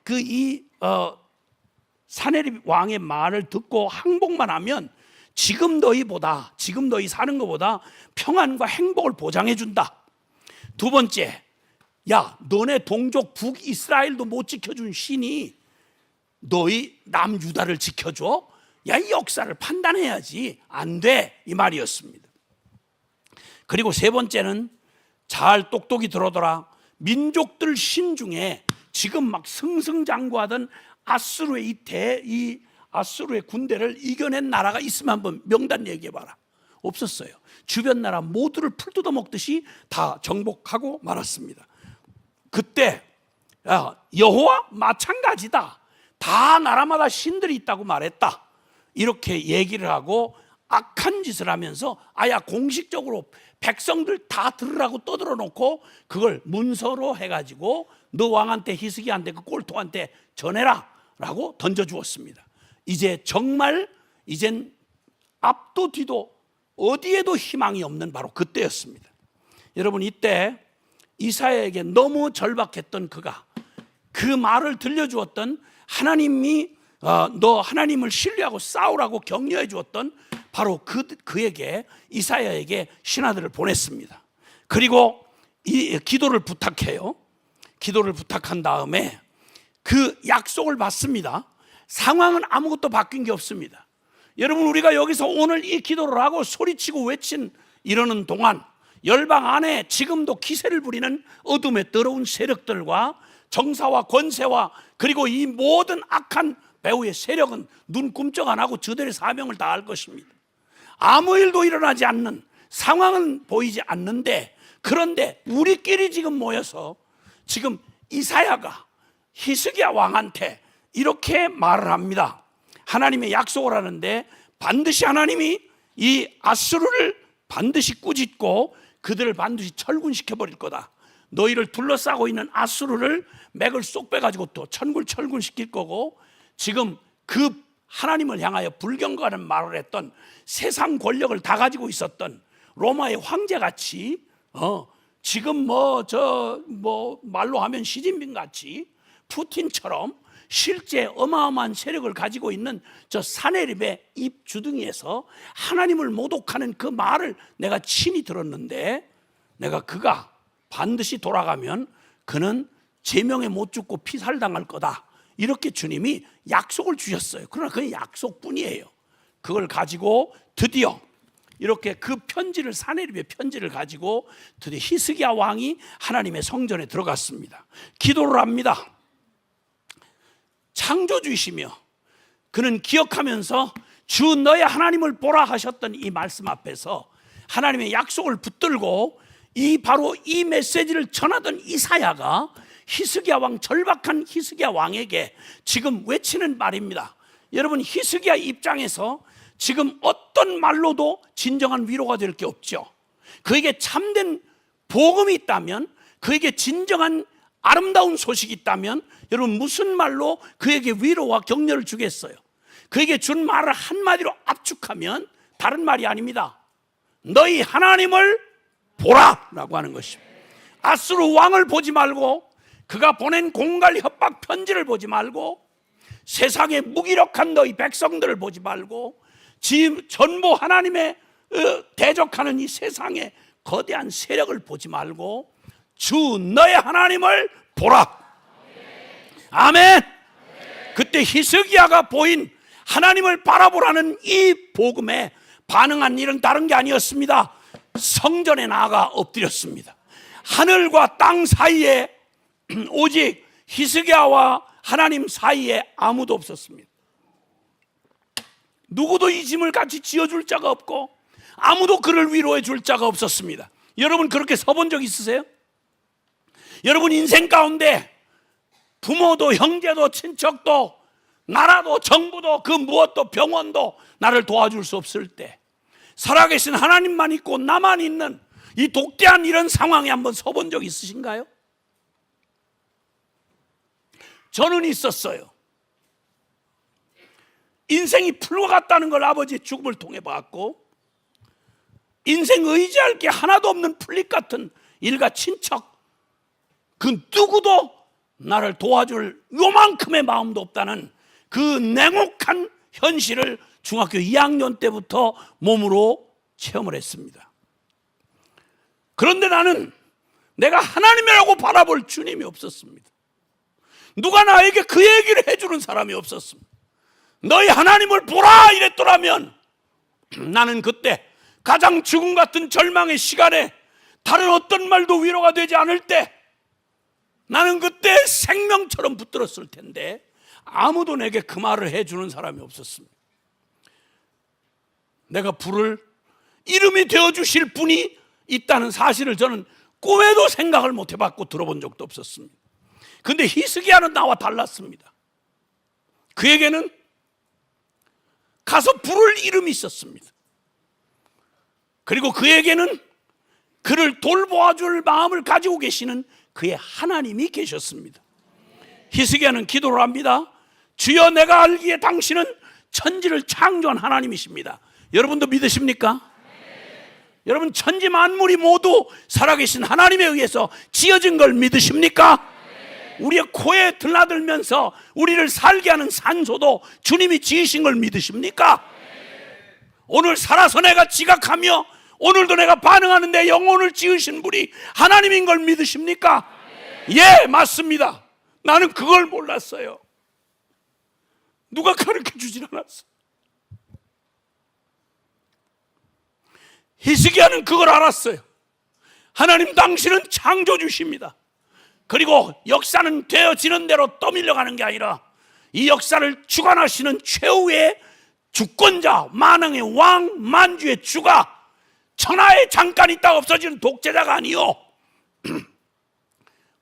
사내립 왕의 말을 듣고 항복만 하면 지금 너희 사는 것보다 평안과 행복을 보장해 준다. 두 번째, 야 너네 동족 북이스라엘도 못 지켜준 신이 너희 남유다를 지켜줘? 야 이 역사를 판단해야지. 안 돼. 이 말이었습니다. 그리고 세 번째는 잘 똑똑히 들어둬라. 민족들 신 중에 지금 막 승승장구하던 아수르의 아수르의 군대를 이겨낸 나라가 있으면 한번 명단 얘기해봐라. 없었어요. 주변 나라 모두를 풀 뜯어 먹듯이 다 정복하고 말았습니다. 그때 여호와 마찬가지다. 다 나라마다 신들이 있다고 말했다. 이렇게 얘기를 하고 악한 짓을 하면서 공식적으로 백성들 다 들으라고 떠들어 놓고 그걸 문서로 해가지고 너 왕한테 히스기야한테 그 꼴통한테 전해라 라고 던져주었습니다. 이제 정말 이젠 앞도 뒤도 어디에도 희망이 없는 바로 그때였습니다. 여러분, 이때 이사야에게 너무 절박했던 그가 그 말을 들려주었던 하나님이 너 하나님을 신뢰하고 싸우라고 격려해 주었던 바로 그에게 이사야에게 신하들을 보냈습니다. 그리고 이 기도를 부탁해요. 기도를 부탁한 다음에 그 약속을 받습니다. 상황은 아무것도 바뀐 게 없습니다. 여러분, 우리가 여기서 오늘 이 기도를 하고 소리치고 외친 이러는 동안 열방 안에 지금도 기세를 부리는 어둠의 더러운 세력들과 정사와 권세와 그리고 이 모든 악한 배후의 세력은 눈 꿈쩍 안 하고 저들의 사명을 다할 것입니다. 아무 일도 일어나지 않는 상황은 보이지 않는데, 그런데 우리끼리 지금 모여서 지금 이사야가 히스기야 왕한테 이렇게 말을 합니다. 하나님의 약속을 하는데 반드시 하나님이 이 아수르를 반드시 꾸짖고 그들을 반드시 철군시켜 버릴 거다. 너희를 둘러싸고 있는 아수르를 맥을 쏙 빼가지고 또 철군시킬 거고, 지금 그 하나님을 향하여 불경거하는 말을 했던 세상 권력을 다 가지고 있었던 로마의 황제같이 지금 말로 하면 시진핑 같이 푸틴처럼 실제 어마어마한 세력을 가지고 있는 저 사내립의 입 주둥이에서 하나님을 모독하는 그 말을 내가 친히 들었는데, 그가 반드시 돌아가면 그는 제명에 못 죽고 피살당할 거다. 이렇게 주님이 약속을 주셨어요. 그러나 그 약속뿐이에요. 그걸 가지고 드디어 이렇게 그 편지를, 사내립의 편지를 가지고 드디어 히스기야 왕이 하나님의 성전에 들어갔습니다. 기도를 합니다. 창조주이시며 그는 기억하면서 주 너의 하나님을 보라 하셨던 이 말씀 앞에서 하나님의 약속을 붙들고 바로 이 메시지를 전하던 이사야가 히스기야 왕, 절박한 히스기야 왕에게 지금 외치는 말입니다. 여러분, 히스기야 입장에서 지금 어떤 말로도 진정한 위로가 될 게 없죠. 그에게 참된 복음이 있다면, 그에게 진정한 아름다운 소식이 있다면 여러분 무슨 말로 그에게 위로와 격려를 주겠어요? 그에게 준 말을 한마디로 압축하면 다른 말이 아닙니다. 너희 하나님을 보라 라고 하는 것입니다. 아수르 왕을 보지 말고, 그가 보낸 공갈 협박 편지를 보지 말고, 세상의 무기력한 너희 백성들을 보지 말고, 전부 하나님의 대적하는 이 세상의 거대한 세력을 보지 말고 주 너의 하나님을 보라. 아멘. 그때 히스기야가 보인 하나님을 바라보라는 이 복음에 반응한 일은 다른 게 아니었습니다. 성전에 나아가 엎드렸습니다. 하늘과 땅 사이에 오직 히스기야와 하나님 사이에 아무도 없었습니다. 누구도 이 짐을 같이 지어줄 자가 없고 아무도 그를 위로해 줄 자가 없었습니다. 여러분 그렇게 서본 적 있으세요? 여러분 인생 가운데 부모도 형제도 친척도 나라도 정부도 그 무엇도 병원도 나를 도와줄 수 없을 때 살아계신 하나님만 있고 나만 있는 이 독대한 이런 상황에 한번 서본 적 있으신가요? 저는 있었어요. 인생이 풀과 같다는 걸 아버지의 죽음을 통해 봤고 인생 의지할 게 하나도 없는 풀잎 같은 일가 친척 그 누구도 나를 도와줄 요만큼의 마음도 없다는 그 냉혹한 현실을 중학교 2학년 때부터 몸으로 체험을 했습니다. 그런데 나는 내가 하나님이라고 바라볼 주님이 없었습니다. 누가 나에게 그 얘기를 해주는 사람이 없었습니다. 너희 하나님을 보라 이랬더라면 나는 그때 가장 죽음 같은 절망의 시간에 다른 어떤 말도 위로가 되지 않을 때 나는 그때 생명처럼 붙들었을 텐데 아무도 내게 그 말을 해주는 사람이 없었습니다. 내가 부를 이름이 되어주실 분이 있다는 사실을 저는 꿈에도 생각을 못 해봤고 들어본 적도 없었습니다. 근데 히스기야는 나와 달랐습니다. 그에게는 가서 부를 이름이 있었습니다. 그리고 그에게는 그를 돌보아줄 마음을 가지고 계시는 그의 하나님이 계셨습니다. 히스기야는 기도를 합니다. 주여 내가 알기에 당신은 천지를 창조한 하나님이십니다. 여러분도 믿으십니까? 여러분 천지 만물이 모두 살아계신 하나님에 의해서 지어진 걸 믿으십니까? 우리의 코에 들나들면서 우리를 살게 하는 산소도 주님이 지으신 걸 믿으십니까? 오늘 살아서 내가 지각하며 오늘도 내가 반응하는 내 영혼을 지으신 분이 하나님인 걸 믿으십니까? 예, 맞습니다. 나는 그걸 몰랐어요. 누가 가르쳐 주질 않았어. 히스기야는 그걸 알았어요. 하나님 당신은 창조주십니다. 그리고 역사는 되어지는 대로 떠밀려가는 게 아니라 이 역사를 주관하시는 최후의 주권자, 만왕의 왕, 만주의 주가 천하에 잠깐 있다가 없어지는 독재자가 아니요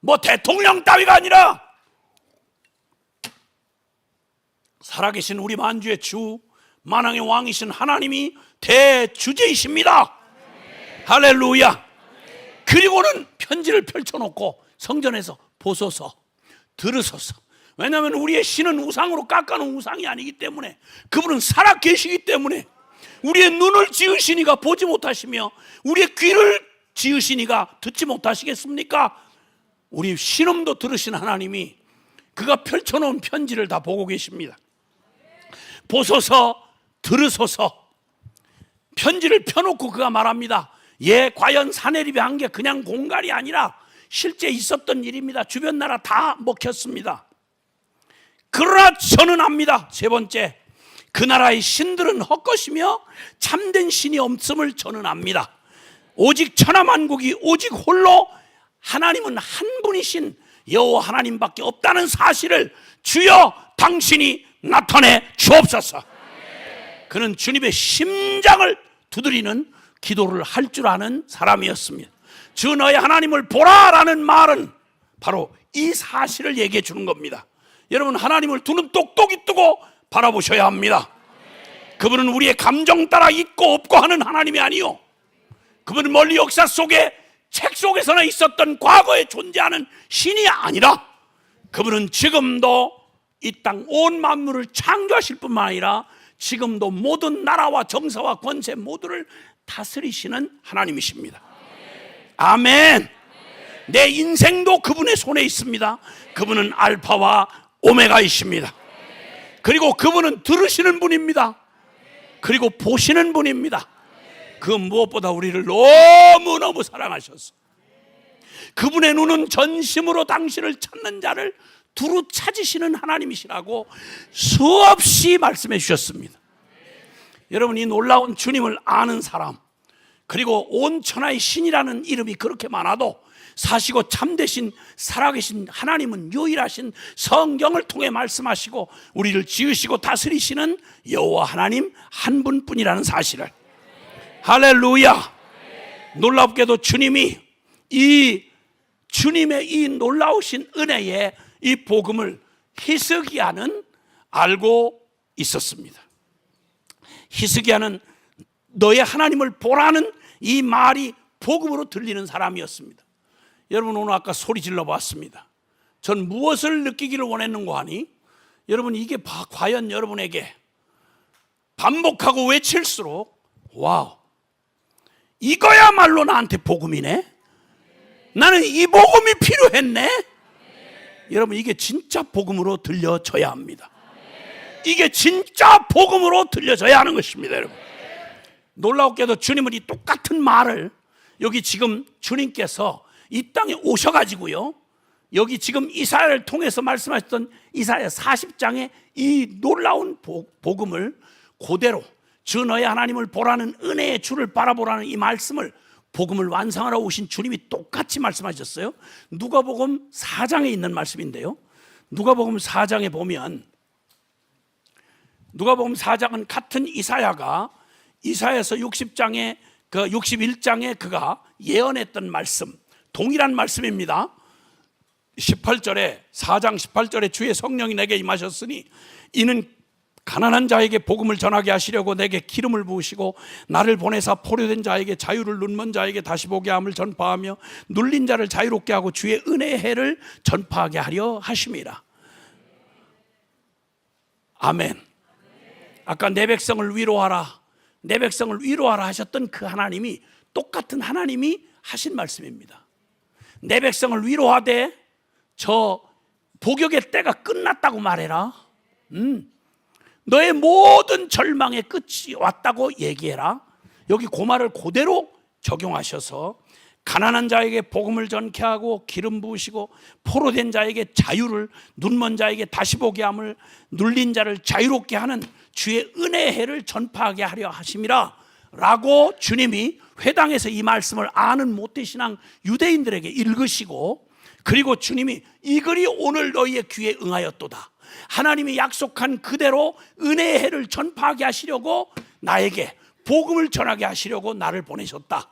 뭐 대통령 따위가 아니라 살아계신 우리 만주의 주, 만왕의 왕이신 하나님이 대주제이십니다. 할렐루야. 그리고는 편지를 펼쳐놓고 성전에서 보소서, 들으소서. 왜냐하면 우리의 신은 우상으로 깎아놓은 우상이 아니기 때문에 그분은 살아 계시기 때문에 우리의 눈을 지으시니가 보지 못하시며 우리의 귀를 지으시니가 듣지 못하시겠습니까? 우리 신음도 들으신 하나님이 그가 펼쳐놓은 편지를 다 보고 계십니다. 보소서, 들으소서. 편지를 펴놓고 그가 말합니다. 예, 과연 사내립이 한 게 그냥 공갈이 아니라 실제 있었던 일입니다. 주변 나라 다 먹혔습니다. 그러나 저는 압니다. 세 번째, 그 나라의 신들은 헛것이며 참된 신이 없음을 저는 압니다. 오직 천하만국이 오직 홀로 하나님은 한 분이신 여호와 하나님밖에 없다는 사실을 주여 당신이 나타내 주옵소서. 그는 주님의 심장을 두드리는 기도를 할 줄 아는 사람이었습니다. 주 너의 하나님을 보라라는 말은 바로 이 사실을 얘기해 주는 겁니다. 여러분 하나님을 두 눈 똑똑히 뜨고 바라보셔야 합니다. 그분은 우리의 감정 따라 있고 없고 하는 하나님이 아니요, 그분은 멀리 역사 속에 책 속에서나 있었던 과거에 존재하는 신이 아니라 그분은 지금도 이 땅 온 만물을 창조하실 뿐만 아니라 지금도 모든 나라와 정사와 권세 모두를 다스리시는 하나님이십니다. 아멘. 내 인생도 그분의 손에 있습니다. 그분은 알파와 오메가이십니다. 그리고 그분은 들으시는 분입니다. 그리고 보시는 분입니다. 그 무엇보다 우리를 너무너무 사랑하셔서 그분의 눈은 전심으로 당신을 찾는 자를 두루 찾으시는 하나님이시라고 수없이 말씀해 주셨습니다. 여러분, 이 놀라운 주님을 아는 사람, 그리고 온 천하의 신이라는 이름이 그렇게 많아도 사시고 참되신 살아계신 하나님은 유일하신 성경을 통해 말씀하시고 우리를 지으시고 다스리시는 여호와 하나님 한 분뿐이라는 사실을, 할렐루야. 놀랍게도 주님이 주님의 이 놀라우신 은혜에 이 복음을 히스기야는 알고 있었습니다. 히스기야는 너의 하나님을 보라는 이 말이 복음으로 들리는 사람이었습니다. 여러분, 오늘 아까 소리 질러 봤습니다. 전 무엇을 느끼기를 원했는고 하니, 여러분, 이게 과연 여러분에게 반복하고 외칠수록 와우, 이거야말로 나한테 복음이네, 나는 이 복음이 필요했네, 여러분, 이게 진짜 복음으로 들려져야 합니다. 이게 진짜 복음으로 들려져야 하는 것입니다. 여러분, 놀라웠게도 주님은 이 똑같은 말을 여기 지금 주님께서 이 땅에 오셔가지고요, 여기 지금 이사야를 통해서 말씀하셨던 이사야 40장의 이 놀라운 복음을 그대로 주 너의 하나님을 보라는 은혜의 주를 바라보라는 이 말씀을, 복음을 완성하러 오신 주님이 똑같이 말씀하셨어요. 누가복음 4장에 있는 말씀인데요, 누가복음 4장에 보면, 누가복음 4장은 같은 이사야가 이사야서 60장에 61장에 그가 예언했던 말씀, 동일한 말씀입니다. 18절에, 4장 18절에 주의 성령이 내게 임하셨으니 이는 가난한 자에게 복음을 전하게 하시려고 내게 기름을 부으시고 나를 보내사 포로된 자에게 자유를, 눈먼 자에게 다시 보게 함을 전파하며 눌린 자를 자유롭게 하고 주의 은혜의 해를 전파하게 하려 하심이라. 아멘. 아까 내 백성을 위로하라, 내 백성을 위로하라 하셨던 그 하나님이 똑같은 하나님이 하신 말씀입니다. 내 백성을 위로하되 저 복역의 때가 끝났다고 말해라. 너의 모든 절망의 끝이 왔다고 얘기해라. 여기 그 말을 그대로 적용하셔서 가난한 자에게 복음을 전케 하고 기름 부으시고 포로된 자에게 자유를, 눈먼 자에게 다시 보게 함을, 눌린 자를 자유롭게 하는 주의 은혜의 해를 전파하게 하려 하심이라 라고 주님이 회당에서 이 말씀을 아는 모태신앙 유대인들에게 읽으시고, 그리고 주님이 이 글이 오늘 너희의 귀에 응하였도다, 하나님이 약속한 그대로 은혜의 해를 전파하게 하시려고 나에게 복음을 전하게 하시려고 나를 보내셨다,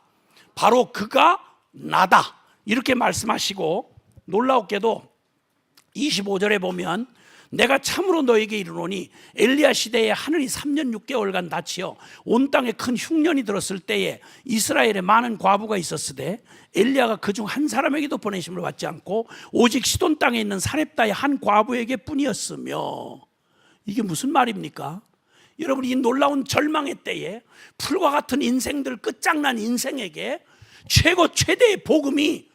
바로 그가 나다, 이렇게 말씀하시고, 놀라웠게도 25절에 보면 내가 참으로 너에게 이르노니 엘리야 시대에 하늘이 3년 6개월간 닫히어 온 땅에 큰 흉년이 들었을 때에 이스라엘에 많은 과부가 있었으되 엘리야가 그중 한 사람에게도 보내심을 받지 않고 오직 시돈 땅에 있는 사렙다의 한 과부에게 뿐이었으며. 이게 무슨 말입니까? 여러분, 이 놀라운 절망의 때에 풀과 같은 인생들, 끝장난 인생에게 최대의 복음이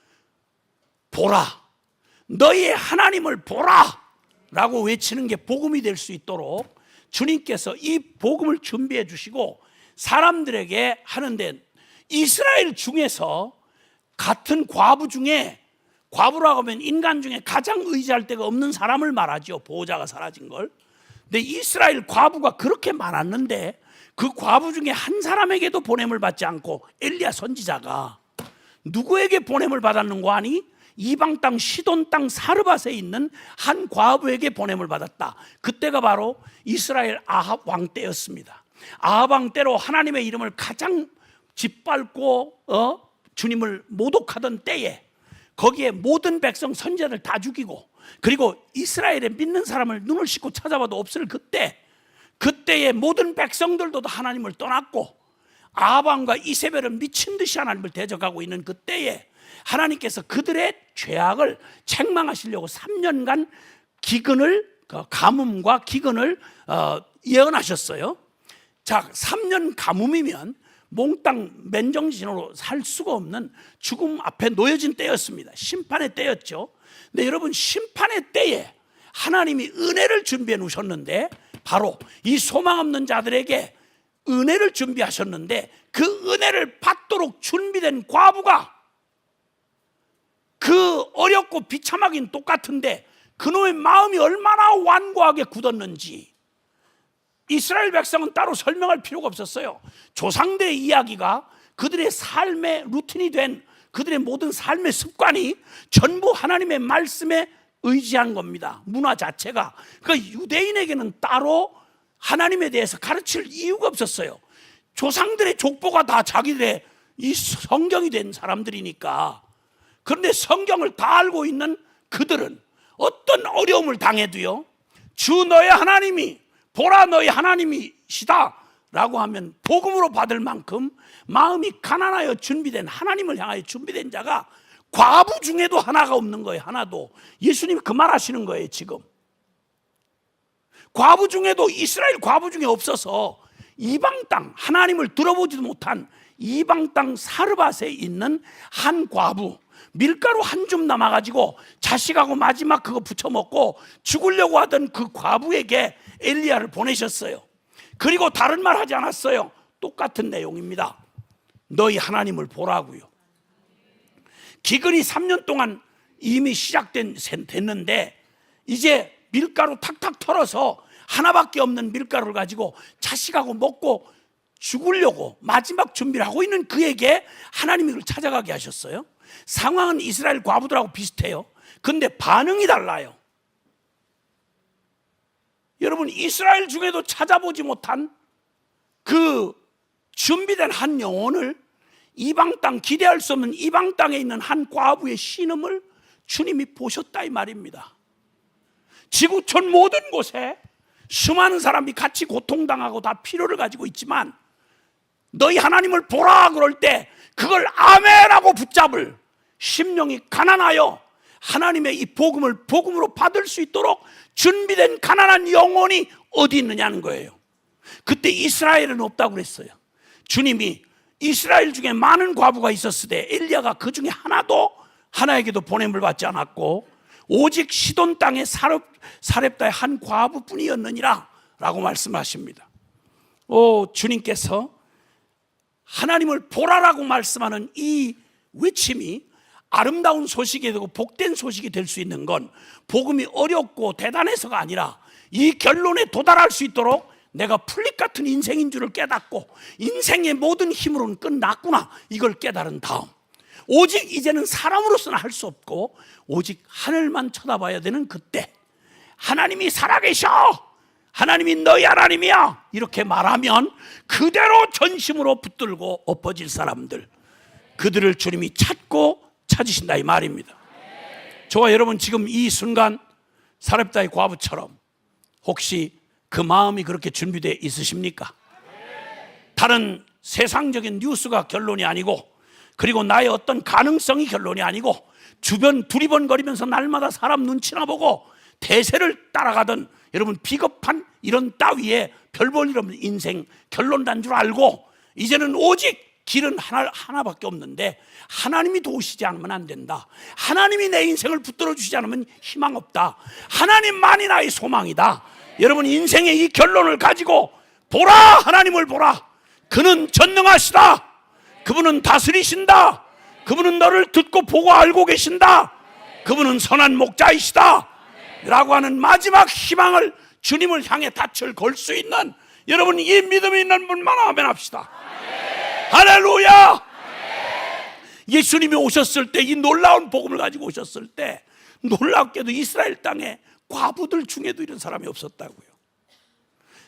보라, 너희의 하나님을 보라 라고 외치는 게 복음이 될 수 있도록 주님께서 이 복음을 준비해 주시고 사람들에게 하는데, 이스라엘 중에서 같은 과부 중에, 과부라고 하면 인간 중에 가장 의지할 데가 없는 사람을 말하죠, 보호자가 사라진 걸. 근데 이스라엘 과부가 그렇게 많았는데 그 과부 중에 한 사람에게도 보냄을 받지 않고 엘리야 선지자가 누구에게 보냄을 받았는고 하니 이방 땅 시돈 땅 사르밧에 있는 한 과부에게 보냄을 받았다. 그때가 바로 이스라엘 아합 왕 때였습니다. 아합 왕 때로 하나님의 이름을 가장 짓밟고 주님을 모독하던 때에 거기에 모든 백성 선지자들 다 죽이고, 그리고 이스라엘에 믿는 사람을 눈을 씻고 찾아봐도 없을 그때의 모든 백성들도 하나님을 떠났고 아합 왕과 이세벨은 미친 듯이 하나님을 대적하고 있는 그때에 하나님께서 그들의 죄악을 책망하시려고 3년간 기근을, 가뭄과 기근을 예언하셨어요. 자, 3년 가뭄이면 몽땅 맨정신으로 살 수가 없는 죽음 앞에 놓여진 때였습니다. 심판의 때였죠. 근데 여러분, 심판의 때에 하나님이 은혜를 준비해 놓으셨는데 바로 이 소망 없는 자들에게 은혜를 준비하셨는데 그 은혜를 받도록 준비된 과부가 그 어렵고 비참하긴 똑같은데 그놈의 마음이 얼마나 완고하게 굳었는지 이스라엘 백성은 따로 설명할 필요가 없었어요. 조상들의 이야기가 그들의 삶의 루틴이 된 그들의 모든 삶의 습관이 전부 하나님의 말씀에 의지한 겁니다. 문화 자체가. 그러니까 유대인에게는 따로 하나님에 대해서 가르칠 이유가 없었어요. 조상들의 족보가 다 자기들의 이 성경이 된 사람들이니까. 그런데 성경을 다 알고 있는 그들은 어떤 어려움을 당해도요, 주 너의 하나님이, 보라 너의 하나님이시다 라고 하면 복음으로 받을 만큼 마음이 가난하여 준비된, 하나님을 향하여 준비된 자가 과부 중에도 하나가 없는 거예요. 하나도. 예수님이 그 말 하시는 거예요. 지금 과부 중에도, 이스라엘 과부 중에 없어서 이방 땅, 하나님을 들어보지도 못한 이방 땅 사르밧에 있는 한 과부, 밀가루 한 줌 남아가지고 자식하고 마지막 그거 부쳐 먹고 죽으려고 하던 그 과부에게 엘리야를 보내셨어요. 그리고 다른 말 하지 않았어요. 똑같은 내용입니다. 너희 하나님을 보라고요. 기근이 3년 동안 이미 됐는데 이제 밀가루 탁탁 털어서 하나밖에 없는 밀가루를 가지고 자식하고 먹고 죽으려고 마지막 준비를 하고 있는 그에게 하나님이 그를 찾아가게 하셨어요. 상황은 이스라엘 과부들하고 비슷해요. 근데 반응이 달라요. 여러분, 이스라엘 중에도 찾아보지 못한 그 준비된 한 영혼을 이방 땅, 기대할 수 없는 이방 땅에 있는 한 과부의 신음을 주님이 보셨다 이 말입니다. 지구촌 모든 곳에 수많은 사람이 같이 고통당하고 다 필요를 가지고 있지만 너희 하나님을 보라 그럴 때 그걸 아멘하고 붙잡을 심령이 가난하여 하나님의 이 복음을 복음으로 받을 수 있도록 준비된 가난한 영혼이 어디 있느냐는 거예요. 그때 이스라엘은 없다고 그랬어요. 주님이 이스라엘 중에 많은 과부가 있었을 때 엘리야가 그 중에 하나에게도 보냄을 받지 않았고 오직 시돈 땅의 사렙다의 한 과부뿐이었느니라 라고 말씀하십니다. 주님께서 하나님을 보라라고 말씀하는 이 외침이 아름다운 소식이 되고 복된 소식이 될 수 있는 건 복음이 어렵고 대단해서가 아니라 이 결론에 도달할 수 있도록 내가 풀잎 같은 인생인 줄을 깨닫고 인생의 모든 힘으로는 끝났구나 이걸 깨달은 다음 오직 이제는 사람으로서는 할 수 없고 오직 하늘만 쳐다봐야 되는 그때 하나님이 살아계셔, 하나님이 너희 하나님이야 이렇게 말하면 그대로 전심으로 붙들고 엎어질 사람들, 그들을 주님이 찾으신다 이 말입니다. 저와 여러분 지금 이 순간 사렙다의 과부처럼 혹시 그 마음이 그렇게 준비되어 있으십니까? 다른 세상적인 뉴스가 결론이 아니고 그리고 나의 어떤 가능성이 결론이 아니고 주변 두리번거리면서 날마다 사람 눈치나 보고 대세를 따라가던 여러분 비겁한 이런 따위에 별 볼 일 없는 인생 결론 난 줄 알고 이제는 오직 길은 하나밖에 없는데 하나님이 도우시지 않으면 안 된다. 하나님이 내 인생을 붙들어 주시지 않으면 희망 없다. 하나님만이 나의 소망이다. 여러분 인생의 이 결론을 가지고 보라, 하나님을 보라. 그는 전능하시다. 그분은 다스리신다. 그분은 너를 듣고 보고 알고 계신다. 그분은 선한 목자이시다 라고 하는 마지막 희망을 주님을 향해 닻을 걸 수 있는 여러분 이 믿음이 있는 분만 아멘 합시다. 할렐루야. 예수님이 오셨을 때 이 놀라운 복음을 가지고 오셨을 때 놀랍게도 이스라엘 땅에 과부들 중에도 이런 사람이 없었다고요.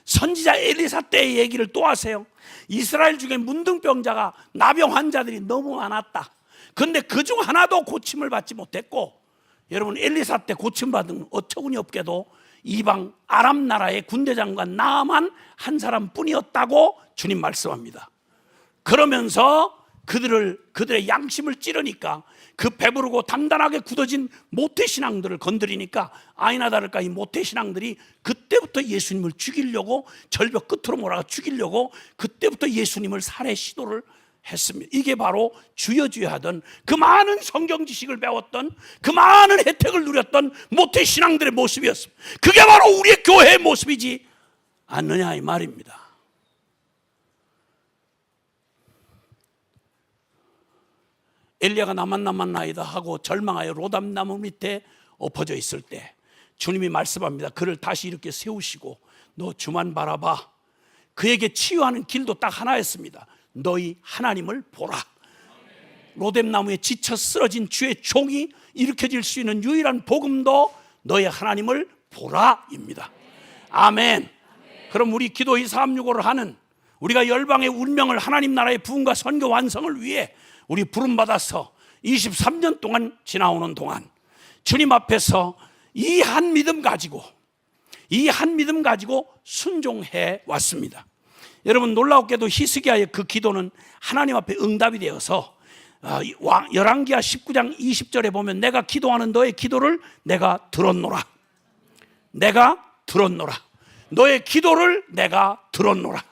선지자 엘리사 때의 얘기를 또 하세요. 이스라엘 중에 문둥병자가 나병 환자들이 너무 많았다. 그런데 그중 하나도 고침을 받지 못했고 여러분 엘리사 때 고침받은 어처구니 없게도 이방 아람 나라의 군대장관 나만 한 사람뿐이었다고 주님 말씀합니다. 그러면서 그들의 양심을 찌르니까 그 배부르고 단단하게 굳어진 모태신앙들을 건드리니까 아니나 다를까 이 모태신앙들이 그때부터 예수님을 죽이려고 절벽 끝으로 몰아가 죽이려고 그때부터 예수님을 살해 시도를 했습니다. 이게 바로 주여 하던 그 많은 성경 지식을 배웠던 그 많은 혜택을 누렸던 모태신앙들의 모습이었습니다. 그게 바로 우리의 교회의 모습이지 않느냐 이 말입니다. 엘리야가 나만 남았나이다 하고 절망하여 로담나무 밑에 엎어져 있을 때 주님이 말씀합니다. 그를 다시 이렇게 세우시고 너 주만 바라봐. 그에게 치유하는 길도 딱 하나였습니다. 너희 하나님을 보라. 로뎀나무에 지쳐 쓰러진 주의 종이 일으켜질 수 있는 유일한 복음도 너희 하나님을 보라입니다. 아멘. 그럼 우리 기도 2365를 하는 우리가 열방의 운명을 하나님 나라의 부흥과 선교 완성을 위해 우리 부름받아서 23년 동안 지나오는 동안 주님 앞에서 이 한 믿음 가지고 순종해 왔습니다. 여러분 놀랍게도 히스기야의 그 기도는 하나님 앞에 응답이 되어서 열왕기하 19장 20절에 보면 내가 기도하는 너의 기도를 내가 들었노라. 너의 기도를 내가 들었노라.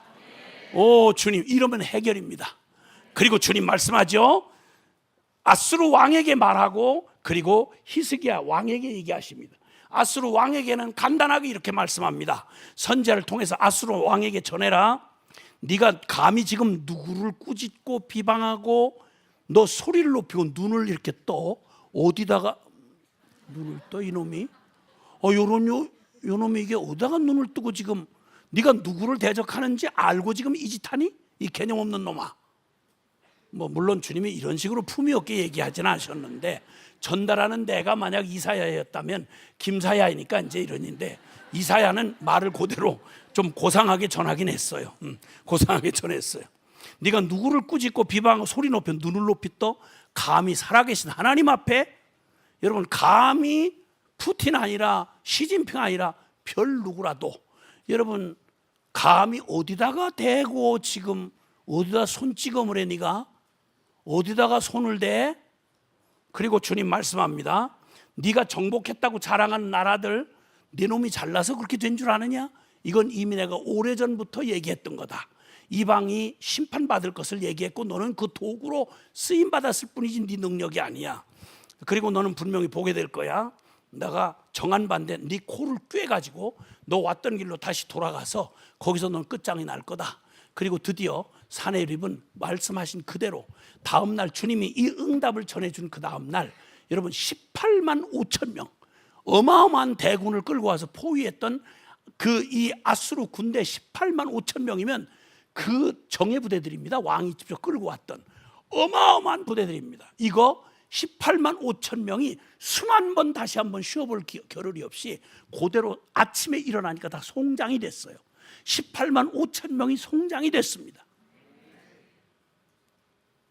오 주님, 이러면 해결입니다. 그리고 주님 말씀하죠. 아수르 왕에게 말하고 그리고 히스기야 왕에게 얘기하십니다. 아수르 왕에게는 간단하게 이렇게 말씀합니다. 선지자를 통해서 아수르 왕에게 전해라. 네가 감히 지금 누구를 꾸짖고 비방하고 너 소리를 높이고 눈을 이렇게 떠. 어디다가 눈을 떠 이놈이? 요놈이 이게 어디다가 눈을 뜨고 지금 네가 누구를 대적하는지 알고 지금 이 짓 하니? 이 개념 없는 놈아. 물론 주님이 이런 식으로 품위 없게 얘기하지는 않으셨는데 전달하는 내가 만약 이사야였다면 김사야이니까 이제 이러는데 이사야는 말을 그대로 좀 고상하게 전하긴 했어요. 고상하게 전했어요. 네가 누구를 꾸짖고 비방하고 소리 높여 눈을 높이 떠 감히 살아계신 하나님 앞에 여러분 감히 푸틴 아니라 시진핑 아니라 별 누구라도 여러분 감히 어디다가 대고 지금 어디다 손찌검을 해 네가 어디다가 손을 대? 그리고 주님 말씀합니다. 네가 정복했다고 자랑하는 나라들 네 놈이 잘나서 그렇게 된 줄 아느냐? 이건 이미 내가 오래전부터 얘기했던 거다. 이방이 심판받을 것을 얘기했고 너는 그 도구로 쓰임받았을 뿐이지 네 능력이 아니야. 그리고 너는 분명히 보게 될 거야. 내가 정한 반대 네 코를 꿰가지고 너 왔던 길로 다시 돌아가서 거기서 넌 끝장이 날 거다. 그리고 드디어 사내립은 말씀하신 그대로 다음 날 주님이 이 응답을 전해준 그 다음 날 여러분 18만 5천 명 어마어마한 대군을 끌고 와서 포위했던 그 이 아수르 군대 18만 5천 명이면 그 정예 부대들입니다. 왕이 직접 끌고 왔던 어마어마한 부대들입니다. 이거 18만 5천 명이 수만 번 다시 한번 쉬어볼 겨를이 없이 그대로 아침에 일어나니까 다 송장이 됐어요. 18만 5천 명이 송장이 됐습니다.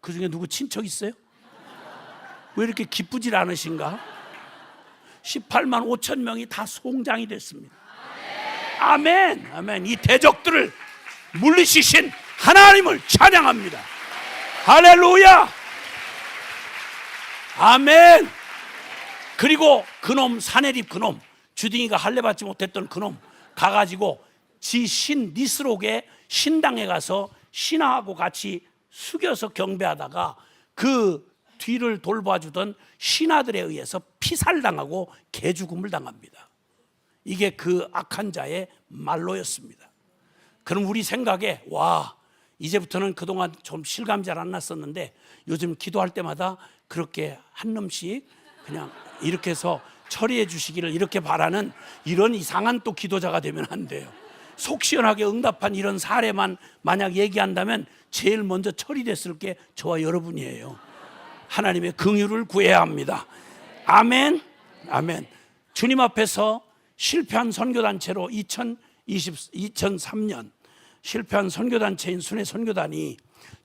그 중에 누구 친척 있어요? 왜 이렇게 기쁘질 않으신가? 18만 5천 명이 다 송장이 됐습니다. 아멘. 아멘. 이 대적들을 물리치신 하나님을 찬양합니다. 할렐루야. 아멘. 그리고 그놈 사내립 그놈 주둥이가 할례 받지 못했던 그놈 가가지고 지 신 니스록의 신당에 가서 신하하고 같이 숙여서 경배하다가 그 뒤를 돌봐주던 신하들에 의해서 피살당하고 개죽음을 당합니다. 이게 그 악한 자의 말로였습니다. 그럼 우리 생각에 와 이제부터는 그동안 좀 실감이 잘 안 났었는데 요즘 기도할 때마다 그렇게 한 놈씩 그냥 이렇게 해서 처리해 주시기를 이렇게 바라는 이런 이상한 또 기도자가 되면 안 돼요. 속 시원하게 응답한 이런 사례만 만약 얘기한다면 제일 먼저 처리됐을 게 저와 여러분이에요. 하나님의 긍휼을 구해야 합니다. 아멘. 아멘. 주님 앞에서 실패한 선교단체로 2003년 실패한 선교단체인 순회 선교단이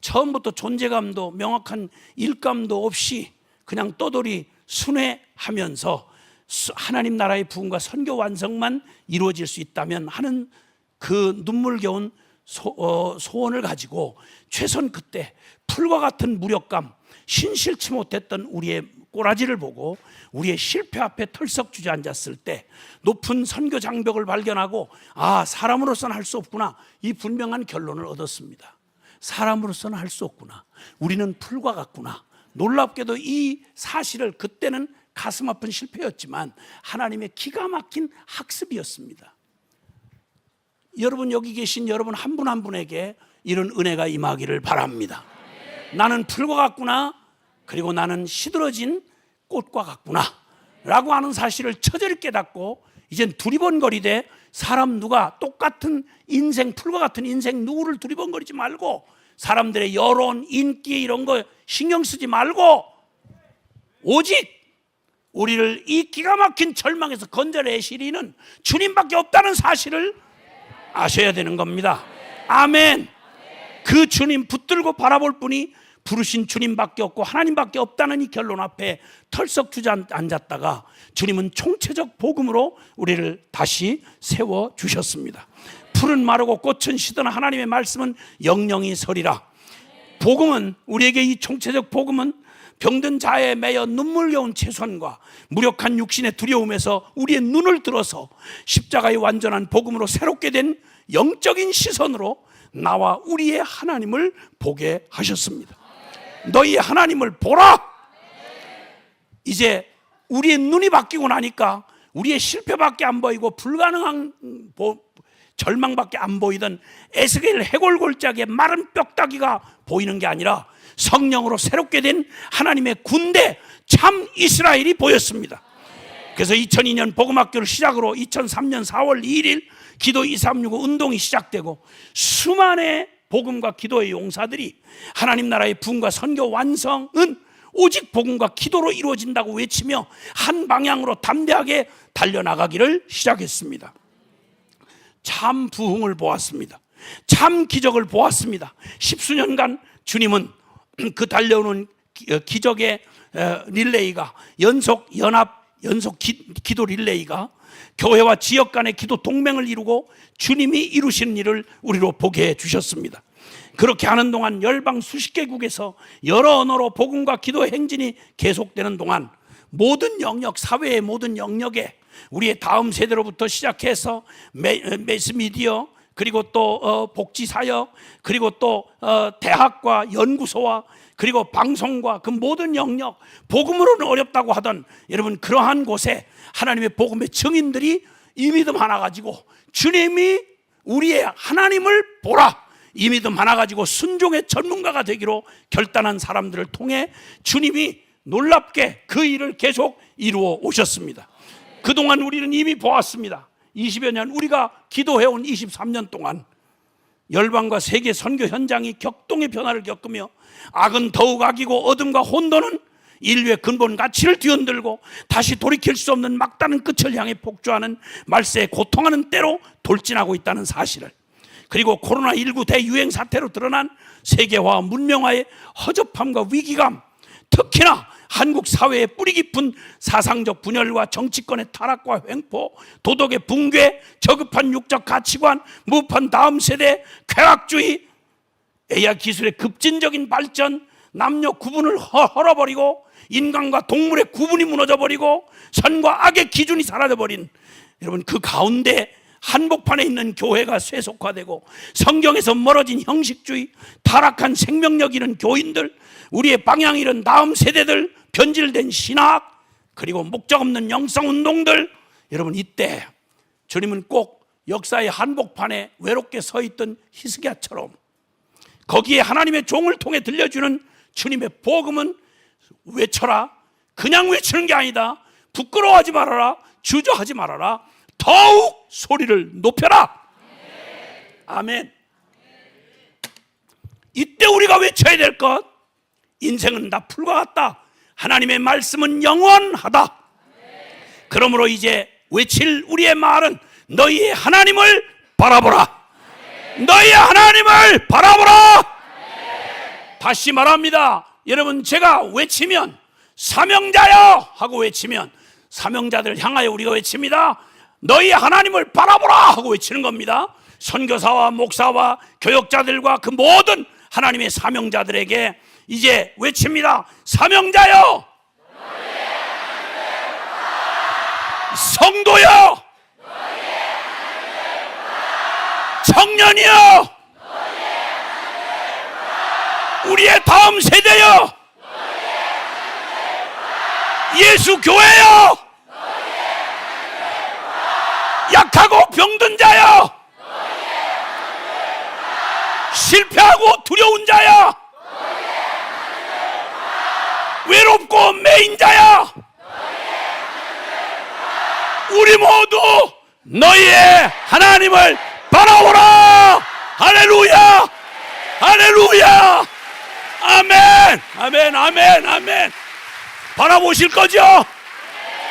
처음부터 존재감도 명확한 일감도 없이 그냥 떠돌이 순회하면서 하나님 나라의 부흥과 선교 완성만 이루어질 수 있다면 하는 그 눈물겨운 소원을 가지고 최선 그때 풀과 같은 무력감 신실치 못했던 우리의 꼬라지를 보고 우리의 실패 앞에 털썩 주저앉았을 때 높은 선교 장벽을 발견하고 아 사람으로서는 할 수 없구나 이 분명한 결론을 얻었습니다. 사람으로서는 할 수 없구나. 우리는 풀과 같구나. 놀랍게도 이 사실을 그때는 가슴 아픈 실패였지만 하나님의 기가 막힌 학습이었습니다. 여러분 여기 계신 여러분 한 분 한 분에게 이런 은혜가 임하기를 바랍니다. 나는 풀과 같구나. 그리고 나는 시들어진 꽃과 같구나 라고 하는 사실을 처절히 깨닫고 이젠 두리번거리되 사람 누가 똑같은 인생, 풀과 같은 인생 누구를 두리번거리지 말고 사람들의 여론, 인기 이런 거 신경 쓰지 말고 오직 우리를 이 기가 막힌 절망에서 건져내시리는 주님밖에 없다는 사실을 아셔야 되는 겁니다. 아멘. 그 주님 붙들고 바라볼 분이 부르신 주님밖에 없고 하나님밖에 없다는 이 결론 앞에 털썩 주저앉았다가 주님은 총체적 복음으로 우리를 다시 세워주셨습니다. 풀은 마르고 꽃은 시드나 하나님의 말씀은 영영이 서리라. 복음은, 우리에게 이 총체적 복음은 병든 자에 매여 눈물겨운 최선과 무력한 육신의 두려움에서 우리의 눈을 들어서 십자가의 완전한 복음으로 새롭게 된 영적인 시선으로 나와 우리의 하나님을 보게 하셨습니다. 너희 하나님을 보라. 이제 우리의 눈이 바뀌고 나니까 우리의 실패밖에 안 보이고 불가능한 절망밖에 안 보이던 에스겔 해골골짜기의 마른 뼈다귀가 보이는 게 아니라 성령으로 새롭게 된 하나님의 군대 참 이스라엘이 보였습니다. 그래서 2002년 복음학교를 시작으로 2003년 4월 2일 기도 236 운동이 시작되고 수많은 복음과 기도의 용사들이 하나님 나라의 부흥과 선교 완성은 오직 복음과 기도로 이루어진다고 외치며 한 방향으로 담대하게 달려나가기를 시작했습니다. 참 부흥을 보았습니다. 참 기적을 보았습니다. 십수년간 주님은 그 달려오는 기적의 릴레이가 연속 기도 릴레이가 교회와 지역 간의 기도 동맹을 이루고 주님이 이루시는 일을 우리로 보게 해주셨습니다. 그렇게 하는 동안 열방 수십 개국에서 여러 언어로 복음과 기도의 행진이 계속되는 동안 모든 영역, 사회의 모든 영역에 우리의 다음 세대로부터 시작해서 매스미디어, 그리고 또 복지사역, 그리고 또 대학과 연구소와 그리고 방송과 그 모든 영역, 복음으로는 어렵다고 하던 여러분 그러한 곳에 하나님의 복음의 증인들이 이 믿음 하나 가지고 주님이 우리의 하나님을 보라, 이 믿음 하나 가지고 순종의 전문가가 되기로 결단한 사람들을 통해 주님이 놀랍게 그 일을 계속 이루어 오셨습니다. 그동안 우리는 이미 보았습니다. 20여 년 우리가 기도해온 23년 동안 열방과 세계 선교 현장이 격동의 변화를 겪으며 악은 더욱 악이고 어둠과 혼돈은 인류의 근본 가치를 뒤흔들고 다시 돌이킬 수 없는 막다른 끝을 향해 폭주하는 말세에 고통하는 때로 돌진하고 있다는 사실을, 그리고 코로나19 대유행 사태로 드러난 세계화 문명화의 허접함과 위기감, 특히나 한국 사회의 뿌리 깊은 사상적 분열과 정치권의 타락과 횡포, 도덕의 붕괴, 저급한 육적 가치관, 무판 다음 세대, 쾌락주의, AI 기술의 급진적인 발전, 남녀 구분을 헐어버리고 인간과 동물의 구분이 무너져버리고 선과 악의 기준이 사라져버린, 여러분 그 가운데 한복판에 있는 교회가 쇠속화되고 성경에서 멀어진 형식주의, 타락한 생명력 잃은 교인들, 우리의 방향 잃은 다음 세대들, 변질된 신학, 그리고 목적 없는 영성운동들, 여러분 이때 주님은 꼭 역사의 한복판에 외롭게 서 있던 히스기야처럼 거기에 하나님의 종을 통해 들려주는 주님의 복음은 외쳐라, 그냥 외치는 게 아니다, 부끄러워하지 말아라, 주저하지 말아라, 더욱 소리를 높여라. 아멘. 이때 우리가 외쳐야 될 것, 인생은 다 풀과 같다, 하나님의 말씀은 영원하다. 그러므로 이제 외칠 우리의 말은 너희의 하나님을 바라보라. 너희의 하나님을 바라보라. 다시 말합니다. 여러분, 제가 외치면 사명자여 하고 외치면 사명자들을 향하여 우리가 외칩니다. 너희 하나님을 바라보라 하고 외치는 겁니다. 선교사와 목사와 교역자들과 그 모든 하나님의 사명자들에게 이제 외칩니다. 사명자여, 성도여, 청년이여, 우리의 다음 세대여, 예수 교회여, 약하고 병든 자여, 실패하고 두려운 자여, 외롭고 매인 자야, 우리 모두 너희의 하나님을 바라보라. 할렐루야, 할렐루야. 아멘, 아멘, 아멘, 아멘. 바라보실 거죠?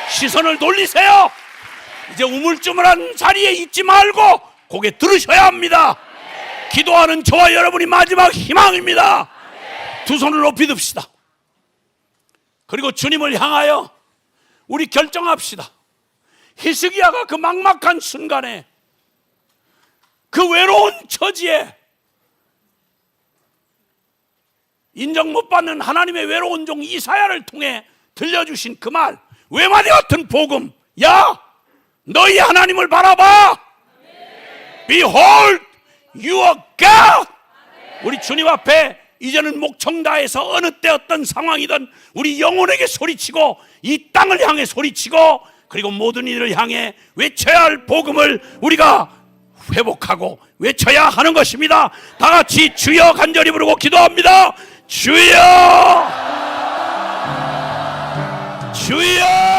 시선을 돌리세요. 이제 우물쭈물한 자리에 있지 말고 고개 들으셔야 합니다. 기도하는 저와 여러분이 마지막 희망입니다. 두 손을 높이 듭시다. 그리고 주님을 향하여 우리 결정합시다. 히스기야가 그 막막한 순간에, 그 외로운 처지에 인정 못 받는 하나님의 외로운 종 이사야를 통해 들려주신 그 말, 외마디 같은 복음. 야, 너희 하나님을 바라봐. Behold your God. 우리 주님 앞에 이제는 목청 다해서 어느 때 어떤 상황이든 우리 영혼에게 소리치고, 이 땅을 향해 소리치고, 그리고 모든 이들을 향해 외쳐야 할 복음을 우리가 회복하고 외쳐야 하는 것입니다. 다 같이 주여 간절히 부르고 기도합니다. 주여, 주여.